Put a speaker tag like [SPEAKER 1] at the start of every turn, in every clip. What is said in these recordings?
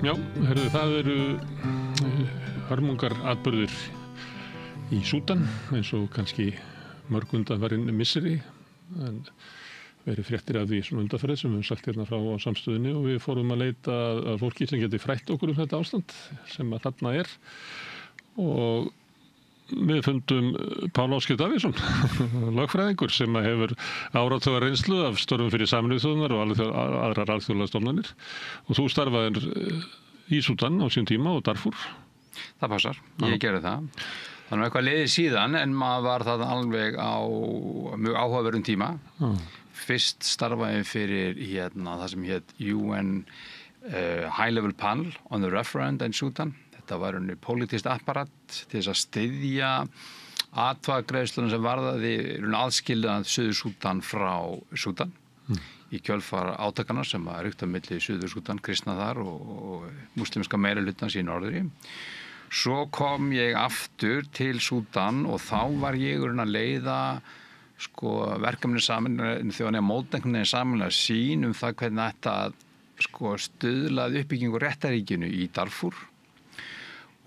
[SPEAKER 1] Já, heyrðu, það eru hörmungar atburðir í Súdan, eins og kannski mörg undanfarin misseri, en verið fréttir af því svona undanfarið sem við höfum sagt hérna frá á samstöðinni og við fórum að leita að fólki sem geti frætt okkur um þetta ástand sem að þarna er og við fundum Pál Ásgeir Davíðsson, lögfræðingur sem hefur áratuga reynslu af störfum fyrir Sameinuðu þjóðirnar og aðrar alþjóðlegar stofnanir og þú starfaðir í Súdan á sín tíma og Darfur.
[SPEAKER 2] Það passar, ég gerði það. Þannig að eitthvað leiði síðan en maður var það alveg á mjög áhugaverðum tíma. Fyrst starfaði fyrir það sem hét UN High Level Panel on the Referendum in Sudan. Þetta var unni pólitískt apparat til þess að styðja atkvæðagreiðsluna sem varðaði aðskilja Suður-Súdan frá Súdan í kjölfar átakana sem var ríkt á milli Suður-Súdan, kristna þar og múslimska meirihlutans í norðri. Svo kom ég aftur til Súdan og þá var ég að leiða verkefni Sameinuðu þjóðanna móttekninni samanlega sín það hvernig þetta stuðlaði uppbyggingu réttaríkinu í Darfur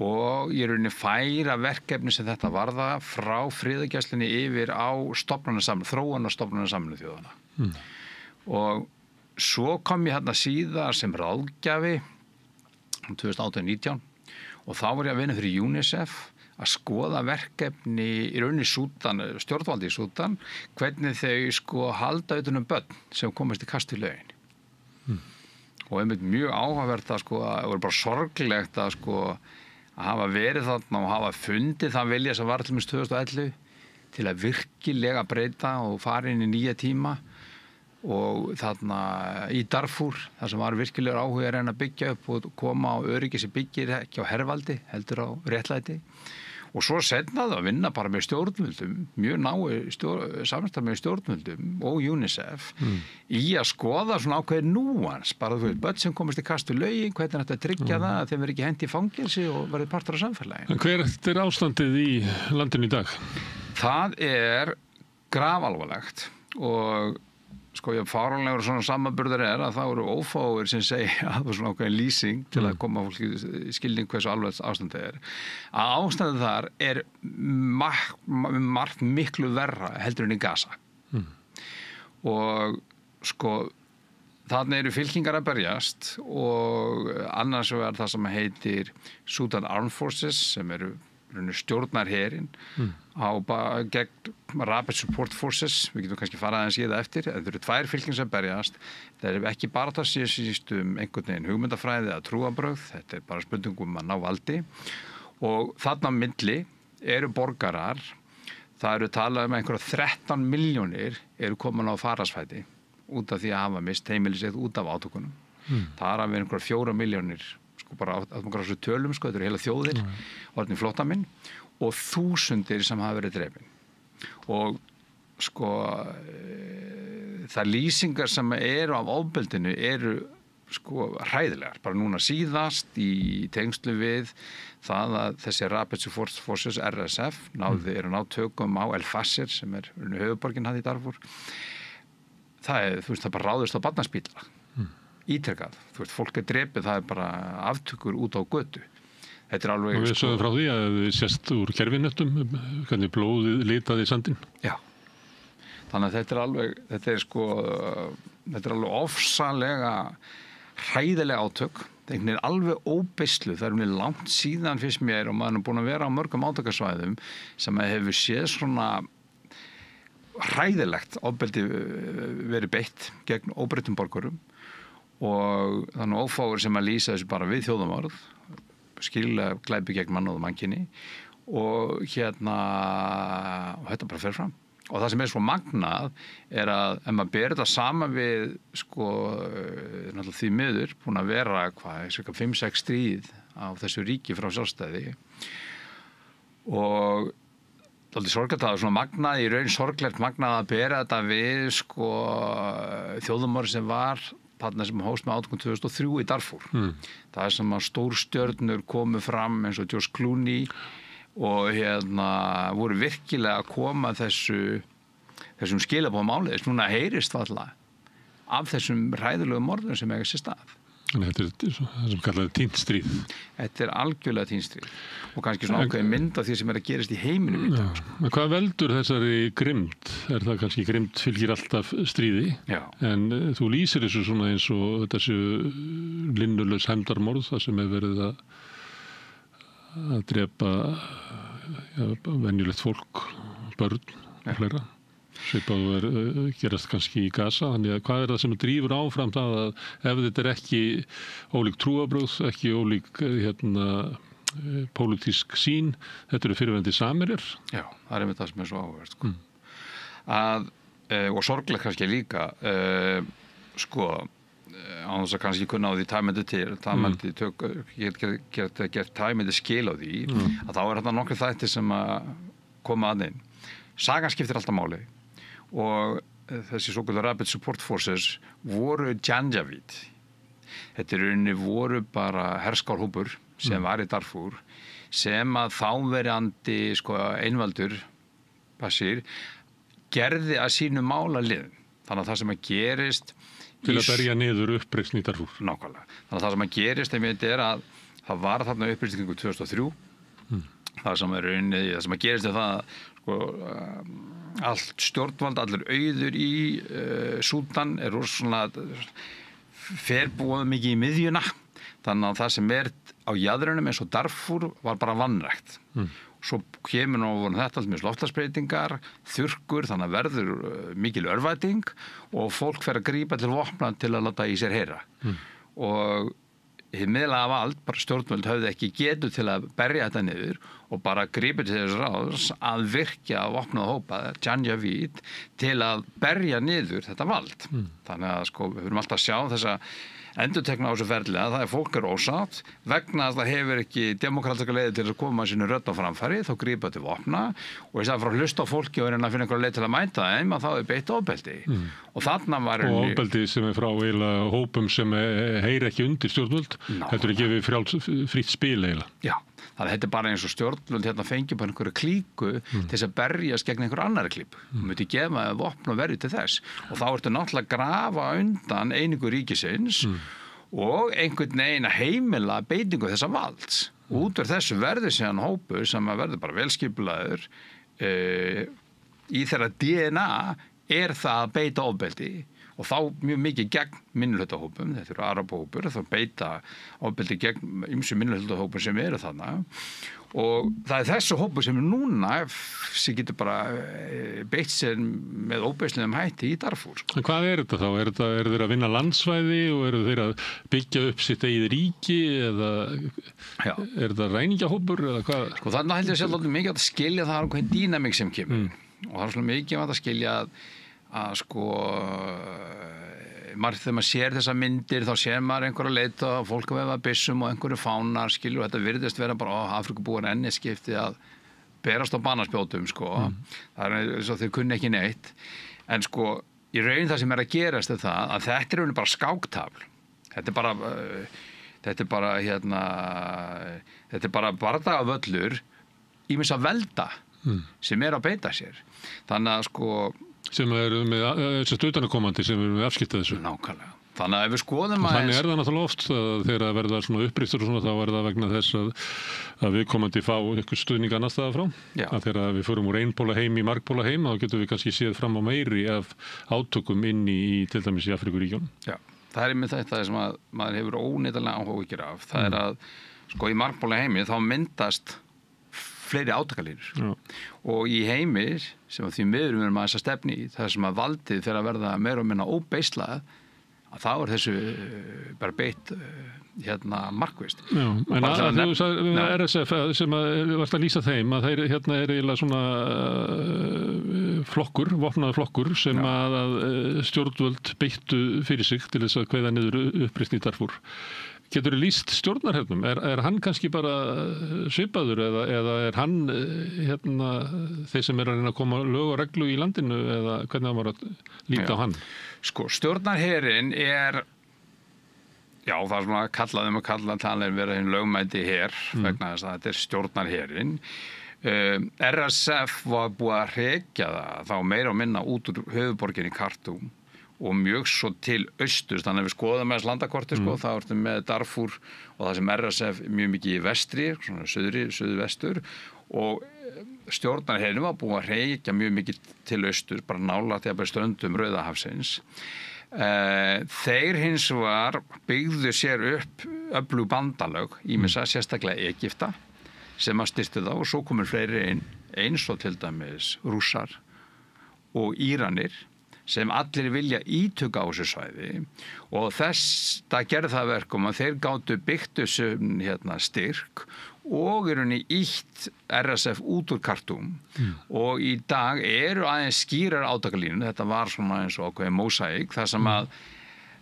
[SPEAKER 2] og ég færa verkefni sem þetta varða frá friðargæslunni yfir á þróunarstofnanir Sameinuðu þjóðanna. Og svo kom ég síðar sem ráðgjafi 2018-19 og þá var ég að vinna fyrir UNICEF að skoða verkefni í rauninni Súdan, stjórnvaldi í Súdan, hvernig þau halda utan börn sem komast í kast í lögin. Og einmitt mjög áhugavert það voru bara sorglegt að hafa verið þarna og hafa fundið það vilja sem var til 2011 til að virkilega breyta og fara inn í nýja tíma og þarna í Darfur þar sem var virkilega áhuga að reyna að byggja upp og koma á öryggi sem byggir ekki á hervaldi, heldur á réttlæti og svo seinna það að vinna bara með stjórnvöldum, mjög samstarf með stjórnvöldum og UNICEF í að skoða svona ákveðið núans, bara börn sem komast í kast við lögin, hvernig þetta tryggja það að þeim verið ekki hendi í fangelsi og verið partur af samfélagi.
[SPEAKER 1] Hver er ástandið í landinu í dag?
[SPEAKER 2] Það er grafalvarlegt og fáránlegur svona samanburður að það eru ófáir sem segja að svona ákveðin lýsing til að koma fólki skilning hversu alveg ástandið er. Að ástandið þar er margt miklu verra heldur en í Gaza. Og þarna eru fylkingar að berjast og annars er það sem heitir Sudan Armed Forces sem eru stjórnarherinn gegn Rapid Support Forces, við getum kannski farað aðeins í það eftir, en það eru tvær fylkingar sem berjast, það eru ekki bara það síðust einhvern veginn hugmyndafræði eða trúarbrögð, þetta er bara spurningum að ná valdi og þarna á milli eru borgarar, það eru talað einhverja 13 milljónir eru komin á farasfæti út af því að hafa mist heimili sitt út af átökunum. Það er að vera einhverja 4 milljónir bara að maður þessu tölum, þetta eru heila þjóðir orðin flóttamenn og þúsundir sem hafa verið drepin og það lýsingar sem eru af ofbeldinu eru hræðilegar, bara núna síðast í tengslu við það að þessi Rapid Support Forces RSF eru náð tökum á El Fasher sem er höfuðborgin í Darfur það bara ráðist á barnaspítala ítrekað, fólk er drepið, það er bara aftökur út á götu. Þetta er alveg... Og við sögum frá því að við sést úr kerfinöttum, hvernig blóðið litaði í sandinn. Já, þannig að þetta er alveg ofsalega hræðilega átök, það er alveg óbeislu, það er langt síðan fyrst mér og maður er búin að vera á mörgum átakasvæðum sem hefur séð svona hræðilegt ofbeldi verið beitt gegn óbreyttum borgurum og þannig ófáir sem að lýsa þessu bara við þjóðamorð, skilja glæpi gegn mann og mannkyni og og þetta bara fer fram. Og það sem er svo magnað er að ef maður ber þetta saman við náttúrulega því miður búin að vera 5-6 stríð á þessu ríki frá sjálfstæði og það sorglegt að svona magnað í raun sorglegt magnað að bera þetta við þjóðarmorð sem var þarna sem hófst með átökum 2003 í Darfur. Það er sem að stórstjörnur komu fram eins og George Clooney og voru virkilega að koma þessum skilabóðum áleiðis. Núna heyrist alltaf af þessum hræðilegu morðum sem eiga sér stað.
[SPEAKER 1] Þannig þetta er það sem kallaði týnt stríð.
[SPEAKER 2] Þetta er algjörlega týnt stríð og kannski svona ákveðin mynd af því sem að gerast í heiminum í dag.
[SPEAKER 1] En hvað veldur þessari grimmd? Er það kannski grimmd fylgir alltaf stríði?
[SPEAKER 2] Já.
[SPEAKER 1] En þú lýsir þessu svona eins og þessu linnulaus hefndarmorð, það sem verið að drepa venjulegt fólk, börn og fleira. Svipað gerast kannski í Gaza, þannig að hvað er það sem drífur áfram það að ef þetta er ekki ólík trúarbrögð, ekki ólík pólitísk sýn, þetta eru fyrirverandi Samherjar?
[SPEAKER 2] Já, það er einmitt það sem er svo áhugavert, sko. Og sorglega kannski líka, án þess að kannski kunna á því gert tæmyndi skil á því, að þá er þetta nokkuð þættir sem að koma að inn. Sagan skiptir alltaf máli. Og þessi svokallaðu Rapid Support Forces voru Janjaweed. Þetta í rauninni voru bara herskárhópur sem var í Darfur sem að þáverandi einvaldur Bashir gerði að sínu málaliðum. Þannig að það sem að gerist
[SPEAKER 1] til að berja niður uppreisn í Darfur.
[SPEAKER 2] Nákvæmlega. Þannig að það sem að gerist er að það var þarna uppreisn kringum 2003. Það sem að gerist það allt stjórnvald, allir auður í Súdan rosalega ferbúið mikið í miðjuna, þannig að það sem á jaðrinum eins og Darfur var bara vanrækt. Svo kemur nú þetta allt með loftslagsbreytingar, þurrkur, þannig að verður mikil örvæting og fólk fer að grípa til vopna til að láta í sér heyra. Og hið miðlæga vald, bara stjórnvöld höfðu ekki getu til að berja þetta niður og bara grípa til þess ráðs að virkja vopnaða hópa, Janjaweed, til að berja niður þetta vald. Þannig að við höfum alltaf að sjá þessa endurtekna á þessu ferli að fólk ósátt vegna að það hefur ekki demokratiska leiðir til að koma sínu rödd á framfæri, þá grípa til vopna og í staðinn fyrir að hlusta á fólki og reyna að finna einhverja leið til að mæta þeim að þá beitt ofbeldi. Og þarna var
[SPEAKER 1] og ofbeldi sem frá eiginlega hópum sem heyri ekki undir stjórnvöld, heldur að gefi frítt spil eiginlega.
[SPEAKER 2] Já, þannig að þetta er bara eins og stjórnvöld fengi bara einhverju klíku til þess að berjast gegn einhverju annari klípu. Þú myndi gefa vopn og verju til þess og þá ertu náttúrulega að grafa undan einingu ríkisins og einhvern veginn að heimila beitingu þessa valds. Út úr þessu verður síðan hópur sem verður bara velskipulaður í þeirra DNA það að beita ofbeldi og þá mjög mikið gegn minnihlutahópum, þetta eru arabahópur, þá beita ofbeldi gegn ýmsum minnihlutahópum sem eru þarna og það er þessu hópur sem núna sem getur bara beitt sér með óbeislegum hætti í Darfur.
[SPEAKER 1] En hvað er þetta þá? Er þeir að vinna landsvæði og eru þeir að byggja upp sitt eigið ríki eða er þetta ræningjahópur eða hvað?
[SPEAKER 2] Þannig held ég að sjálf mikið að skilja það ákveðin dýnamík sem kemur og það er svona mikið að skilja að þegar maður sér þessa myndir þá sér maður einhverja leita og fólk að vefa byssum og einhverju fánar skilur og þetta virðist vera bara Afrikabúar enni skipti að berast á banaspjótum það er eins og þau kunni ekki neitt en í raun það sem að gerast það að þetta er bara skáktafl þetta er bara bardagavöllur ýmissa velda sem að beita sér þannig að
[SPEAKER 1] sem eru með utanakomandi sem eru með afskipta þessu.
[SPEAKER 2] Nákvæmlega. Þannig að ef við skoðum
[SPEAKER 1] og þannig það náttúrulega oft þegar það verða svona uppristur og svona þá það vegna þess að viðkomandi fá eitthvað stuðning annars staðar frá. Að þegar við förum úr einpóla heim í margpóla heim þá getum við kannski séð fram á meiri af átökum inn í til dæmis í Afríkuríkjunum. Já, það er einmitt þetta sem að maður hefur óneitanlega áhugjur af. Það er að í margpóla heimi þá myndast fleiri átakalínur og í heimi sem því miður við erum að þessa stefni í það sem að valdið fyrir að verða meira og minna óbeislað að þá þessu bara beitt markvist. Já, en þú sagði RSF sem að varst að lýsa þeim að þeir er eiginlega svona flokkur, vopnaður flokkur sem að stjórnvöld beittu fyrir sig til þess að kveða niður uppreisn í Darfur. Getur þú lýst stjórnarhernum? Er hann kannski bara svipaður eða er hann þeir sem að reyna að koma lög og reglu í landinu eða hvernig það var að líta á hann? Stjórnarherinn það er svona kallað talið vera hinn lögmæti her vegna þess að þetta er stjórnarherinn. RSF var búið að hrekja það þá meira og minna út úr höfuðborginni Khartoum
[SPEAKER 2] og mjög svo til austurs, þannig að við skoðum með landakorti, þá ertu með Darfur og það sem RSF mjög mikið í vestri, svona suðvestur, og stjórnarherinn var búið að hreykja mjög mikið til austurs, bara nálægt jafnvel ströndum Rauðahafsins. Þeir hins var byggðu sér upp öflug bandalög, ýmissa sérstaklega Egypta, sem að styrkti þá, og svo komur fleiri eins og til dæmis Rússar og Íranir, sem allir vilja ítök á þessu svæði, og það gerði það verkum að þeir gátu byggt þessu styrk og í rauninni ítt RSF út úr Khartoum og í dag eru aðeins skýrar átakalínur. Þetta var svona eins og ákveðin mósaík, þar sem að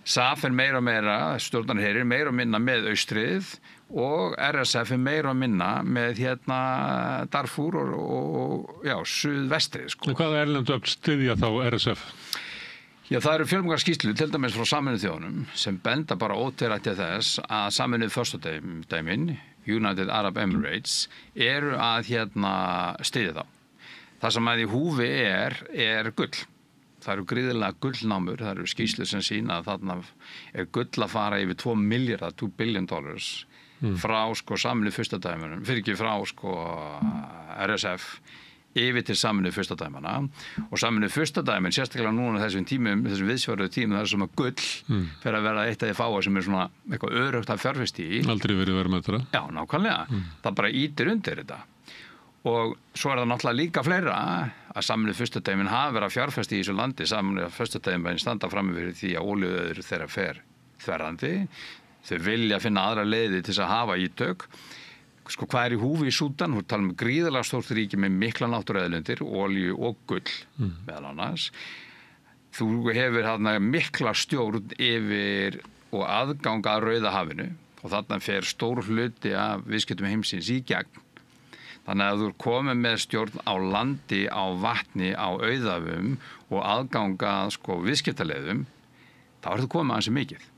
[SPEAKER 2] SAF er meira og meira, stjórnarherinn meira og minna með austrið og RSF er meira og minna með Darfur og suðvestrið. Sko.
[SPEAKER 1] Hvaða erlendu öfl styðja þá RSF?
[SPEAKER 2] Já, það eru fjölmargar skýrslur, til dæmis frá Sameinuðu þjóðunum, sem benda bara ótvírætt til þess að Sameinuðu furstadæmin, United Arab Emirates, eru að styðja þá. Það sem að í húfi er gull. Það eru gríðarlega gullnámur, það eru skýrslur sem sýna að þarna er gull að fara yfir $2 billion frá Sameinuðu furstadæmunum, fyrir ekki frá RSF, yfir til Sameinuðu furstadæmanna, og Sameinuðu furstadæmin, sérstaklega núna þessum viðsvöruðu tímum, það er sem að gull fyrir að vera eitt af því fáa sem er svona eitthvað öruggt að fjárfesta í.
[SPEAKER 1] Aldrei verið verðmætara.
[SPEAKER 2] Já, nákvæmlega. Það bara ýtir undir þetta. Og svo er það náttúrulega líka fleira að Sameinuðu furstadæmin hafa verið að fjárfesta í þessu landi. Sameinuðu furstadæmin standa frammi fyrir því að olíuauður þeirra fer þverrandi. Þau vilja finna aðra leiðir til þess að hafa ítök. Hvað er í húfi í Súdan? Þú talar gríðarlega stórt ríki með mikla náttúruauðlindir, olíu og gull meðal annars. Þú hefur mikla stjórn yfir og aðgang að Rauðahafinu og þarna fer stór hluti af viðskiptum heimsins í gegn. Þannig að þú komið með stjórn á landi, á vatni, á auðafum og aðgang að viðskiptaleiðum, þá þú komið ansi mikið.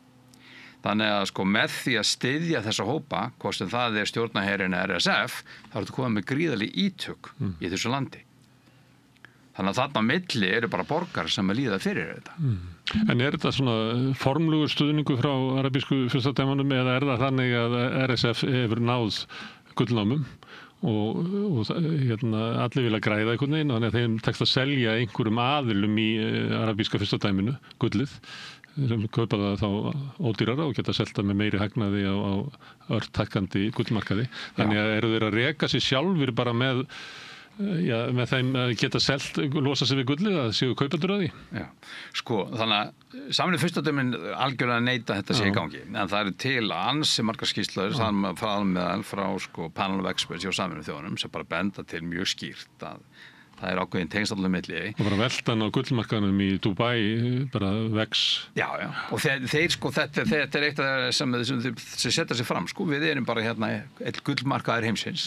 [SPEAKER 2] Þannig að með því að styðja þessa hópa, hvort sem það er stjórnarherinn RSF, þá þú komið með gríðarleg ítök í þessu landi. Þannig að þarna á milli eru bara borgar sem að líða fyrir þetta.
[SPEAKER 1] En er þetta svona formlegur stuðningu frá arabísku furstadæmunum, eða er það þannig að RSF hefur náð gullnámum og allir vilja græða einhvern veginn, þannig að þeim tekst að selja einhverjum aðilum í arabíska furstadæminu gullið, sem kaupa það þá ódýrara og geta selta með meiri hagnaði á ört hækkandi gullmarkaði. Þannig að eru þeir að reka sig sjálfur bara með þeim að geta losa sig við gullið, að séu kaupendur að því?
[SPEAKER 2] Já, þannig að Sameinuðu furstadæmin algjörlega neita þetta sé í gangi, en það eru til ansi margar skýrslur frá panel of experts hjá Sameinuðu þjóðunum sem bara benda til mjög skýrt að það er ákveðin tengslallu milli.
[SPEAKER 1] Og bara veltan á gullmarkaðnum í Dubai bara vex.
[SPEAKER 2] Já, og þetta er eitt af það sem setja sig fram. Við erum bara eitt gullmarkaður heimsins.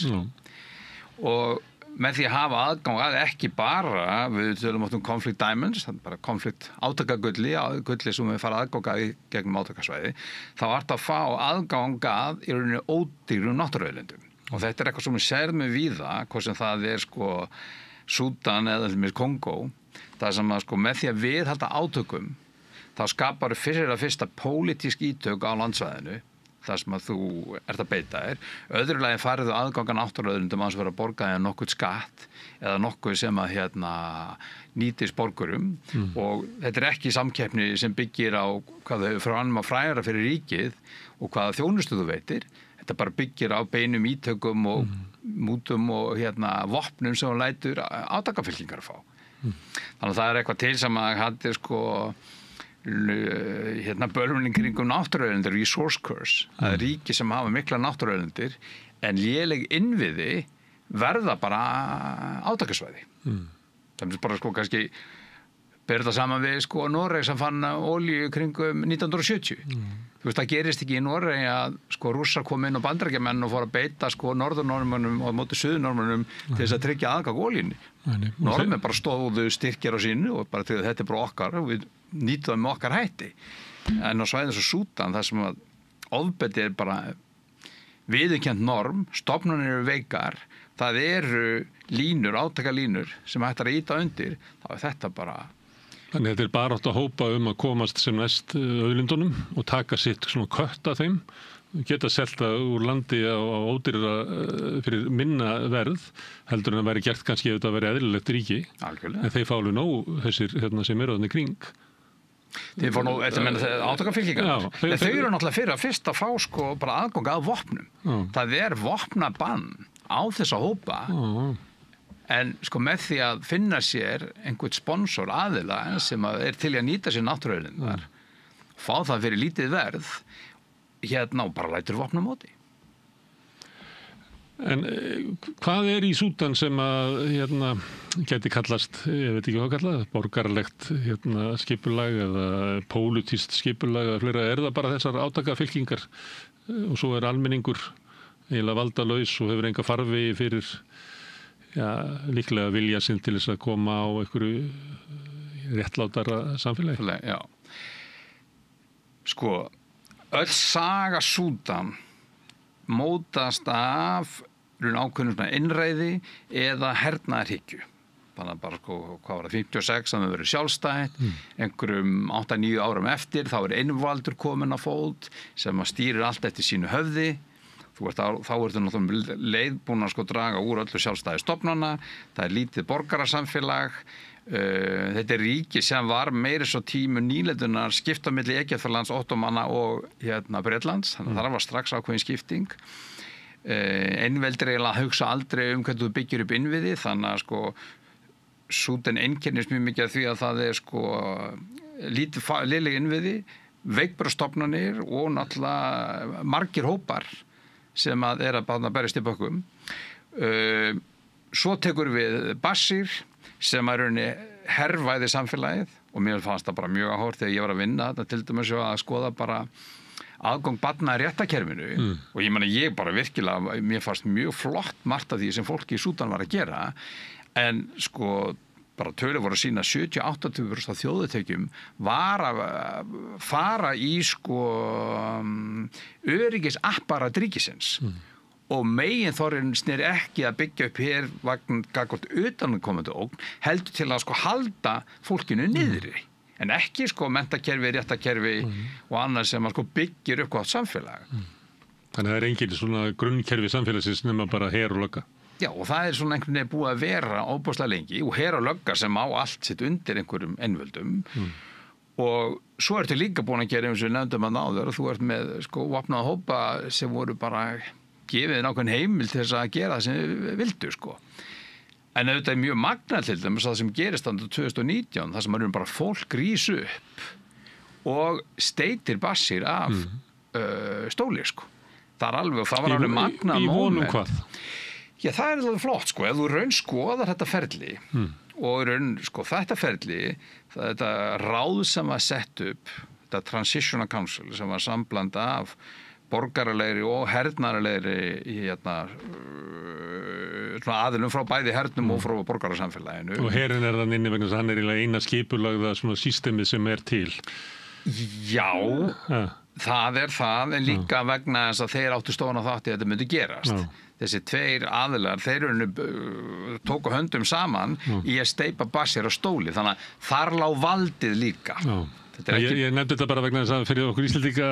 [SPEAKER 2] Og með því að hafa aðgang að ekki bara, við tölum oft conflict diamonds, það er bara konflikt átakagulli sem við fara aðgang að gegnum átakasvæði, þá ert að fá aðgang að í rauninni ódýrum náttúruauðlindum. Og þetta er eitthvað sem við sérum við víða, hvort sem það er Súdan eða með Kongó, það sem að með því að viðhalda átökum, þá skapar fyrsta pólitísk ítök á landsvæðinu, þar sem að þú ert að beita þér. Öðrulega fariðu aðgangan náttúruauðlindum að vera að borga þér nokkuð skatt eða nokkuð sem að nýtist borgurum og þetta er ekki samkeppni sem byggir á hvað þau frá annum að fræðara fyrir ríkið og hvaða þjónustu þú veitir. Þetta bara byggir á beinum ítökum og mútum og vopnum sem hún lætur átakafylkingar að fá. Þannig að það er eitthvað til sem að hann bölvunin kringum náttúruauðlindir, resource curse, að ríki sem hafa mikla náttúruauðlindir en léleg innviði verða bara átakasvæði. Það er bara kannski ber þetta saman við Noreg sem fann olíu kringum 1970. Þú veist, það gerist ekki í Noreg að Rússar kom inn og Bandaríkjamenn og fór að beita norðurnormunum og móti suðurnormunum til þess að tryggja aðgang olíunni. Norðmenn bara stóðu styrkir á sínu og bara til þetta er bara okkar og við nýtum það með okkar hætti. En á svæðin svo Súdan, þar sem að ofbeldi er bara viðurkennt norm, stofnanir eru veikar, það eru línur, átakalínur sem hægt að ýta undir, þá er þetta bara
[SPEAKER 1] Þannig að þetta barátta hópa að komast sem næst auðlindunum og taka sitt svona kött af þeim, geta selta úr landi á ódýrara fyrir minna verð heldur en að væri gert kannski ef þetta væri eðlilegt ríki.
[SPEAKER 2] Algjörlega.
[SPEAKER 1] En þeir fá alveg nóg þessir sem eru þarna í kring.
[SPEAKER 2] Þeir fá nóg, þetta menna átakafylkingar.
[SPEAKER 1] Já,
[SPEAKER 2] þau eru náttúrulega fyrst að fá sko bara aðgang að vopnum.
[SPEAKER 1] Já.
[SPEAKER 2] Það er vopnabann á þessa hópa.
[SPEAKER 1] Já.
[SPEAKER 2] En sko með því að finna sér einhvern sponsor aðila sem er til að nýta sér náttúruauðlindar, fá það fyrir lítið verð, og bara lætur vopna á móti.
[SPEAKER 1] En hvað er í Súdan sem að gæti kallast, ég veit ekki hvað kallað, borgarlegt skipulag eða pólitískt skipulag eða fleira, er það bara þessar átakafylkingar og svo er almenningur eiginlega valdalaus og hefur enga farvegi fyrir líklega vilja sinn til þess að koma á einhverju réttlátara samfélagi.
[SPEAKER 2] Já. Sko, öll saga Súdan mótast af ákveðnum innræði eða hernaðarhyggju. Þannig að bara hvað var það, 56 að það verið sjálfstætt, einhverjum 8-9 árum eftir þá er einvaldur komin á fót sem að stýrir allt eftir sínu höfði. Þá ertu náttúrulega leið búin að draga úr öllu sjálfstæði stofnana, það er lítið borgarasamfélag, þetta er ríki sem var meiri svo tímu nýlendunar skipta milli Egyptalands, Ottomana og Bretlands, þannig að það var strax ákveðin skipting. Einveldir eiginlega hugsa aldrei hvernig þú byggir upp innviði, þannig að Súdan einkennist mjög mikið af því að það er lítið léleg innviði, veikbara stofnanir og náttúrulega margir hópar sem er að berjast í bökkum. Svo tekur við Bashir sem hervæði samfélagið og mér fannst það bara mjög áhort þegar ég var að vinna þetta til dæmis að skoða bara aðgang barna í réttarkerfinu og ég bara virkilega, mér fannst mjög flott margt af því sem fólki í Súdan var að gera en bara tölur voru að sýna 70-80% af þjóðutekjum var að fara í öryggisapparat ríkisins og meginþorrinn sneri ekki að byggja upp hervagn gagnvart utanaðkomandi ógn heldur til að halda fólkinu niðri en ekki menntakerfi, réttarkerfi og annað sem byggir upp gott samfélag.
[SPEAKER 1] Þannig að það er engin svona grunnkerfi samfélagsins nema bara her og lögga.
[SPEAKER 2] Já, og það er svona einhvern veginn búið að vera óbúslega lengi og her og lögga sem á allt sitt undir einhverjum einvöldum og svo ertu líka búin að gera eins og við nefndum að náður og þú ert með vopnaða hópa sem voru bara gefið nákvæm heimil til þess að gera það sem við vildu En auðvitað er mjög magnað til dæmis það sem gerist þannig 2019 þar sem bara fólk rís upp og steytir Bashir af stóli Það var alveg magnað
[SPEAKER 1] Í vonum hvað?
[SPEAKER 2] Já, það er alveg flott, ef þú raun skoðar þetta ferli og raun, þetta ferli, þetta ráð sem var sett upp, þetta Transitional Council sem var sambland af borgaralegri og hernaðarlegri aðilum frá bæði hernum og frá borgarasamfélaginu.
[SPEAKER 1] Og herinn er þann inni vegna þess að hann er eina skipulagða systemið sem er til.
[SPEAKER 2] Já, það er það, en líka vegna þess að þeir áttu stóna þátti að þetta myndi gerast. Þessi tveir aðilar, þeir tóku höndum saman í að steypa Bashir á stóli, þannig að þar lá valdið líka.
[SPEAKER 1] Ég nefndi þetta bara vegna þess að fyrir okkur Íslendinga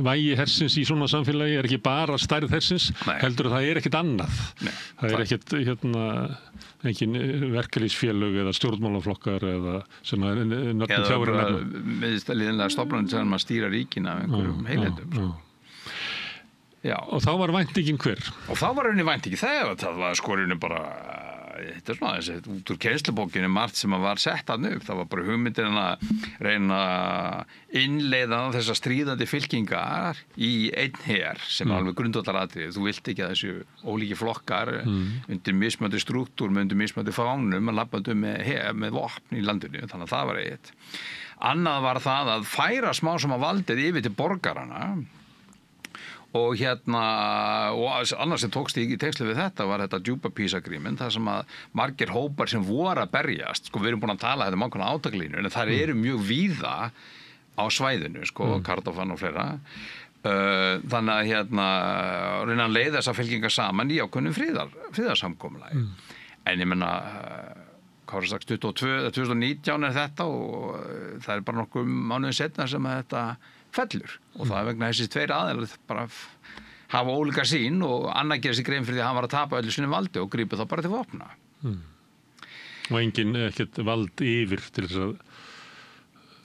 [SPEAKER 1] vægi hersins í svona samfélagi er ekki bara stærð hersins, heldur að það er ekkert annað. Það er ekkert engin verkalýðsfélög eða stjórnmálaflokkar eða sem er nöfnum þjáir að nefna.
[SPEAKER 2] Eða meðstæðliðinlega stofnanir sem að stýra ríkina af einhverjum heilendum. Já.
[SPEAKER 1] Og þá var væntingin hver?
[SPEAKER 2] Og þá var væntingin þegar það var bara þetta er svona þessi út úr kennslubókinni margt sem var sett upp, það var bara hugmyndin að reyna innleiða þessa stríðandi fylkingar í einn her sem er alveg grundvallaratriði, þú vilt ekki að þessu ólíki flokkar undir mismöndi strúktúr, undir mismöndi fánum að labba með vopn í landinu, þannig að það var eitt. Annað var það að færa smá sem að valdið yfir til borgarana og og annars sem tókst í tengslu við þetta var þetta Juba Peace Agreement, það sem að margir hópar sem voru að berjast, við erum búin að tala þetta ákveðna átaklínur, en það eru mjög víða á svæðinu, Kordofan og fleira, þannig að reyna að leiða þessar fylkingar saman í ákveðnum friðarsamkomulagi. En ég menna hvað var það, 2019 þetta og það er bara nokkuð mánuðin setna sem að þetta fellur og það er vegna þessi tveir aðeinar bara hafa ólíka sín og annar gerir sig grein fyrir því að hann var að tapa öllu sinni valdi og grípa þá bara til vopna.
[SPEAKER 1] Og enginn ekkert vald yfir til þess að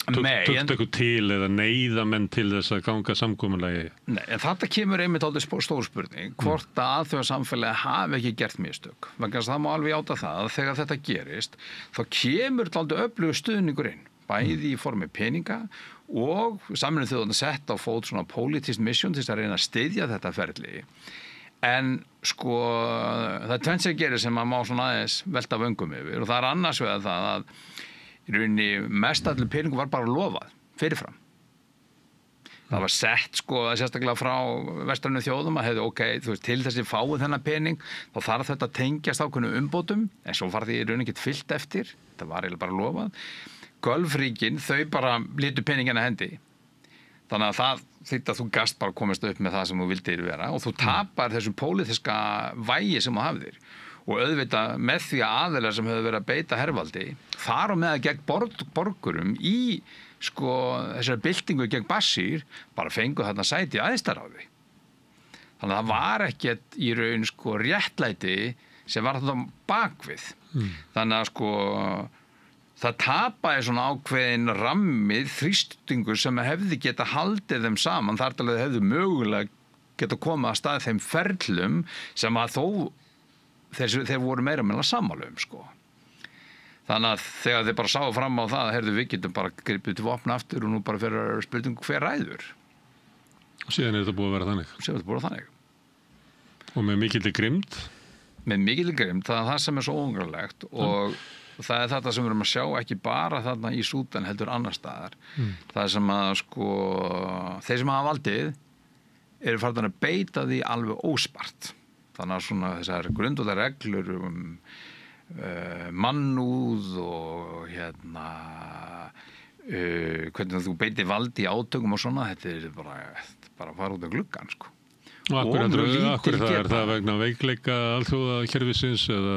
[SPEAKER 1] tökta eitthvað til eða neyða menn til þess að ganga samkomulagi.
[SPEAKER 2] Nei, en þetta kemur einmitt aldrei stór spurning hvort að alþjóðasamfélagið hafi ekki gert mistök. Vegna þess að það má alveg játa það að þegar þetta gerist þá kemur aldrei öflugur stuðningur inn, bæði í formi peninga og Sameinuðu þjóðirnar sett á fót svona politískt mission til þess að reyna að styðja þetta ferli. En sko það er tvennt sem gerir sem maður má svona aðeins velta vöngum yfir og það er annars vegar það að í rauninni mest allir peningu var bara lofað fyrirfram. Það var sett sko sérstaklega frá vestrænu þjóðum að hefði þú veist, til þessi fáið þennan pening þá þarf þetta að tengjast ákveðnum umbótum en svo var því í rauninni ekkert fyllt eftir. Það var eiginlega bara lofað. Gölfríkin, þau bara litu peningana hendi. Þannig að það þýtti að þú gast bara komist upp með það sem þú vildir vera og þú tapar þessu pólitíska vægi sem þú hafðir. Og auðvitað með því að aðilar sem hefur verið að beita hervaldi, þar og með að gegn borgurum í sko þessari byltingu gegn Bashir, bara fengu þarna sæti í æðstaráði. Þannig að það var ekkert í raun sko réttlæti sem var þetta bakvið. Þannig að sko það tapaði svona ákveðin rammið þrýstingur sem hefði geta haldið þeim saman þar til að hefðu mögulega geta komið að stað þeim ferlum sem að þó þeir voru meira meðal sammála sko. Þannig að þegar þeir bara sáu fram á það heyrðu við getum bara gripið til vopna aftur og nú bara fyrir spurningu hver ræður.
[SPEAKER 1] Og síðan þetta búið að vera þannig.
[SPEAKER 2] Síðan þetta búið að þannig.
[SPEAKER 1] Og með mikilli grimmd?
[SPEAKER 2] Með mikilli grimmd, það er það sem er svo óungarlegt og það er þetta sem við erum að sjá ekki bara þarna í Súdan heldur annar staðar. Það sem að sko þeir sem hafa valdið eru farin að beita því alveg óspart. Þannig að svona þessar grundvallar reglur mannúð og hvernig þú beitir valdi í átökum og svona, þetta er bara að fara út af gluggann sko.
[SPEAKER 1] Og akkur það er það vegna veikleika alþjóðakerfisins eða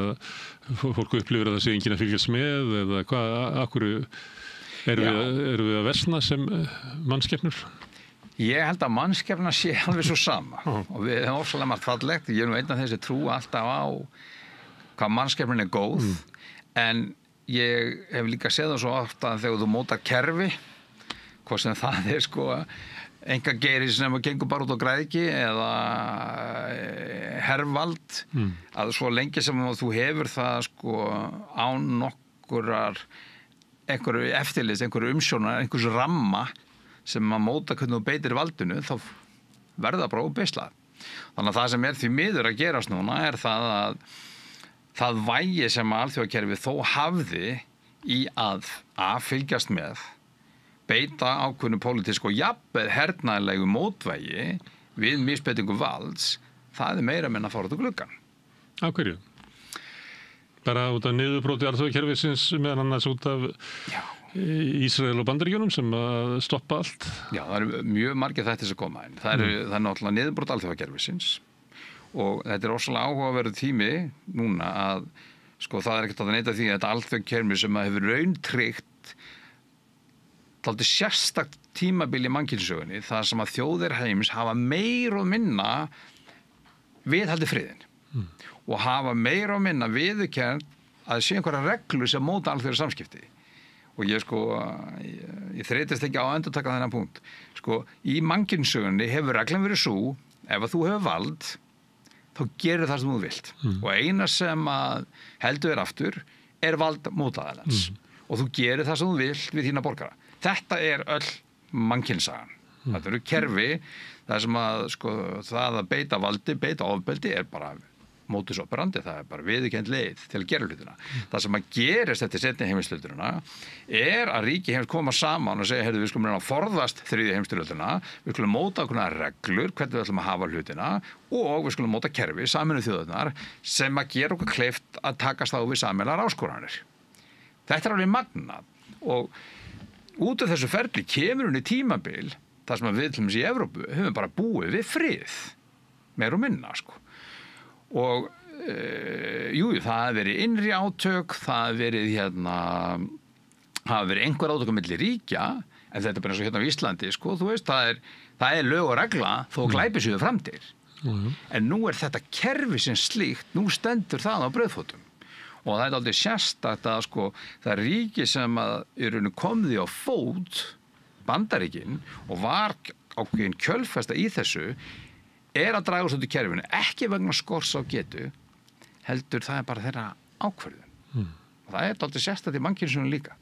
[SPEAKER 1] fólk upplifir að það sé enginn að fylgjast með eða hvað, akkur erum við að versna sem mannskepnur?
[SPEAKER 2] Ég held að mannskepna sé alveg svo sama og við hefum ofsalega margt fallegt. Ég er nú einn af þessi trú alltaf á hvað mannskepnin er góð en ég hef líka séð það svo oft að þegar þú mótar kerfi hvað sem það er sko enga geiri sem gengur bara út á græðki eða hervald að svo lengi sem þú hefur það sko án nokkurar einhverju eftirlits, einhverju umsjónar, einhverju ramma sem að móta hvernig þú beitir valdinu þá verða bara óbeislað. Þannig að það sem er því miður að gerast núna er það að það vægi sem alþjóðakerfið þó hafði í að fylgjast með beita ákveðnu pólitísku og jafnvel hernaðarlegu mótvægi við misbeitingu valds, það er meira menn að fara út á gluggann.
[SPEAKER 1] Á hverju? Bara út af niðurbróti alþjóðakerfisins meðan annars út af Ísrael og Bandaríkjunum sem að stoppa allt? Já, það eru
[SPEAKER 2] mjög margir þættir sem koma inn. Það er náttúrulega niðurbrót alþjóðakerfisins og þetta er rosalega áhugaverður tími núna að sko það er ekkert að neita því að þetta alþjóðakerfi sem að hefur rauntryggt dálítið sérstakt tímabil í mannkynssögunni þar sem að þjóðir heims hafa meir og minna viðhaldið friðinn og hafa meir og minna viðurkennt að sé einhverja reglur sem móta alþjóðlega samskipti og ég þreytist ekki á að endurtaka þennan punkt sko, í mannkynssögunni hefur reglan verið svo ef að þú hefur vald þá gerir það sem þú vilt og eina sem að heldur aftur er vald mótaðalans og þú gerir það sem þú vilt við þína borgara. Þetta er öll mannkynsagan. Þetta eru kerfi það sem að sko, það að beita valdi, beita ofbeldi er bara modus operandi, það er bara viðurkennd leið til að gera hlutina. Það sem að gerist eftir seinni heimsstyrjöldina er að ríki heims koma saman og segja, heyrðu, við skulum reyna að forðast þriðju heimsstyrjöldina, við skulum móta ákveðnar reglur, hvernig við ætlum að hafa hlutina og við skulum móta kerfi, Sameinuðu þjóðirnar, sem að gera okkur kleift að takast á við sameiginlegar áskoranir. Þetta er alveg magnað og út af þessu ferli kemur henni tímabil þar sem að við til dæmis í Evrópu höfum bara búið við frið, meir og minna sko. Og jú, það hafa verið innri átök, það hafa verið einhver átök á milli ríkja, en þetta er bara eins og hérna á Íslandi, sko, þú veist, það er lög og regla þó glæpi séu framdir. En nú er þetta kerfi sem slíkt, nú stendur það á brauðfótum. Og það er aldrei sérstakt að sko, það ríki sem kom því á fót, Bandaríkin, og var ákveðin kjölfesta í þessu, að draga úr svolítið kerfinu, ekki vegna skors á getu, heldur það er bara þeirra ákvörðun. Og það er aldrei sérstakt í mannkynsunum líka.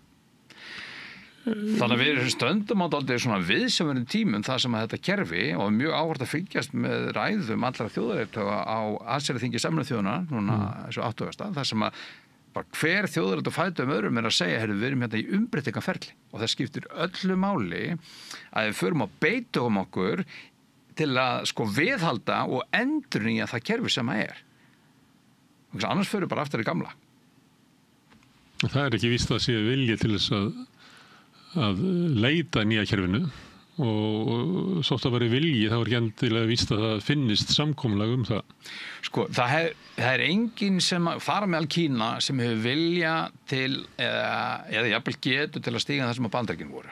[SPEAKER 2] Þannig að við stöndum á aldrei svona viðsjárverðum tímum þar sem að þetta kerfi, og mjög áhvert að fylgjast með ræðum allra þjóðarleiðtoga á allsherjarþingi Sameinuðu þjóðanna, núna þessu 80. þar sem að bara hver þjóðarleiðtogi fætur öðrum að segja, við erum hérna í umbreytingarferli, og það skiptir öllu máli að við förum að beita okkur til að sko viðhalda og endurnýja það kerfi sem það er. Annars förum bara aftur í gamla.
[SPEAKER 1] Það er ekki víst að sé vilji til þess að leita nýja kerfinu, og svo að vera vilji, þá er ekki endilega víst að það finnist samkomulag það.
[SPEAKER 2] Sko, það er enginn sem fara meðal Kína sem hefur vilja til, eða jafnvel getu til að stíga það sem að Bandaríkin voru.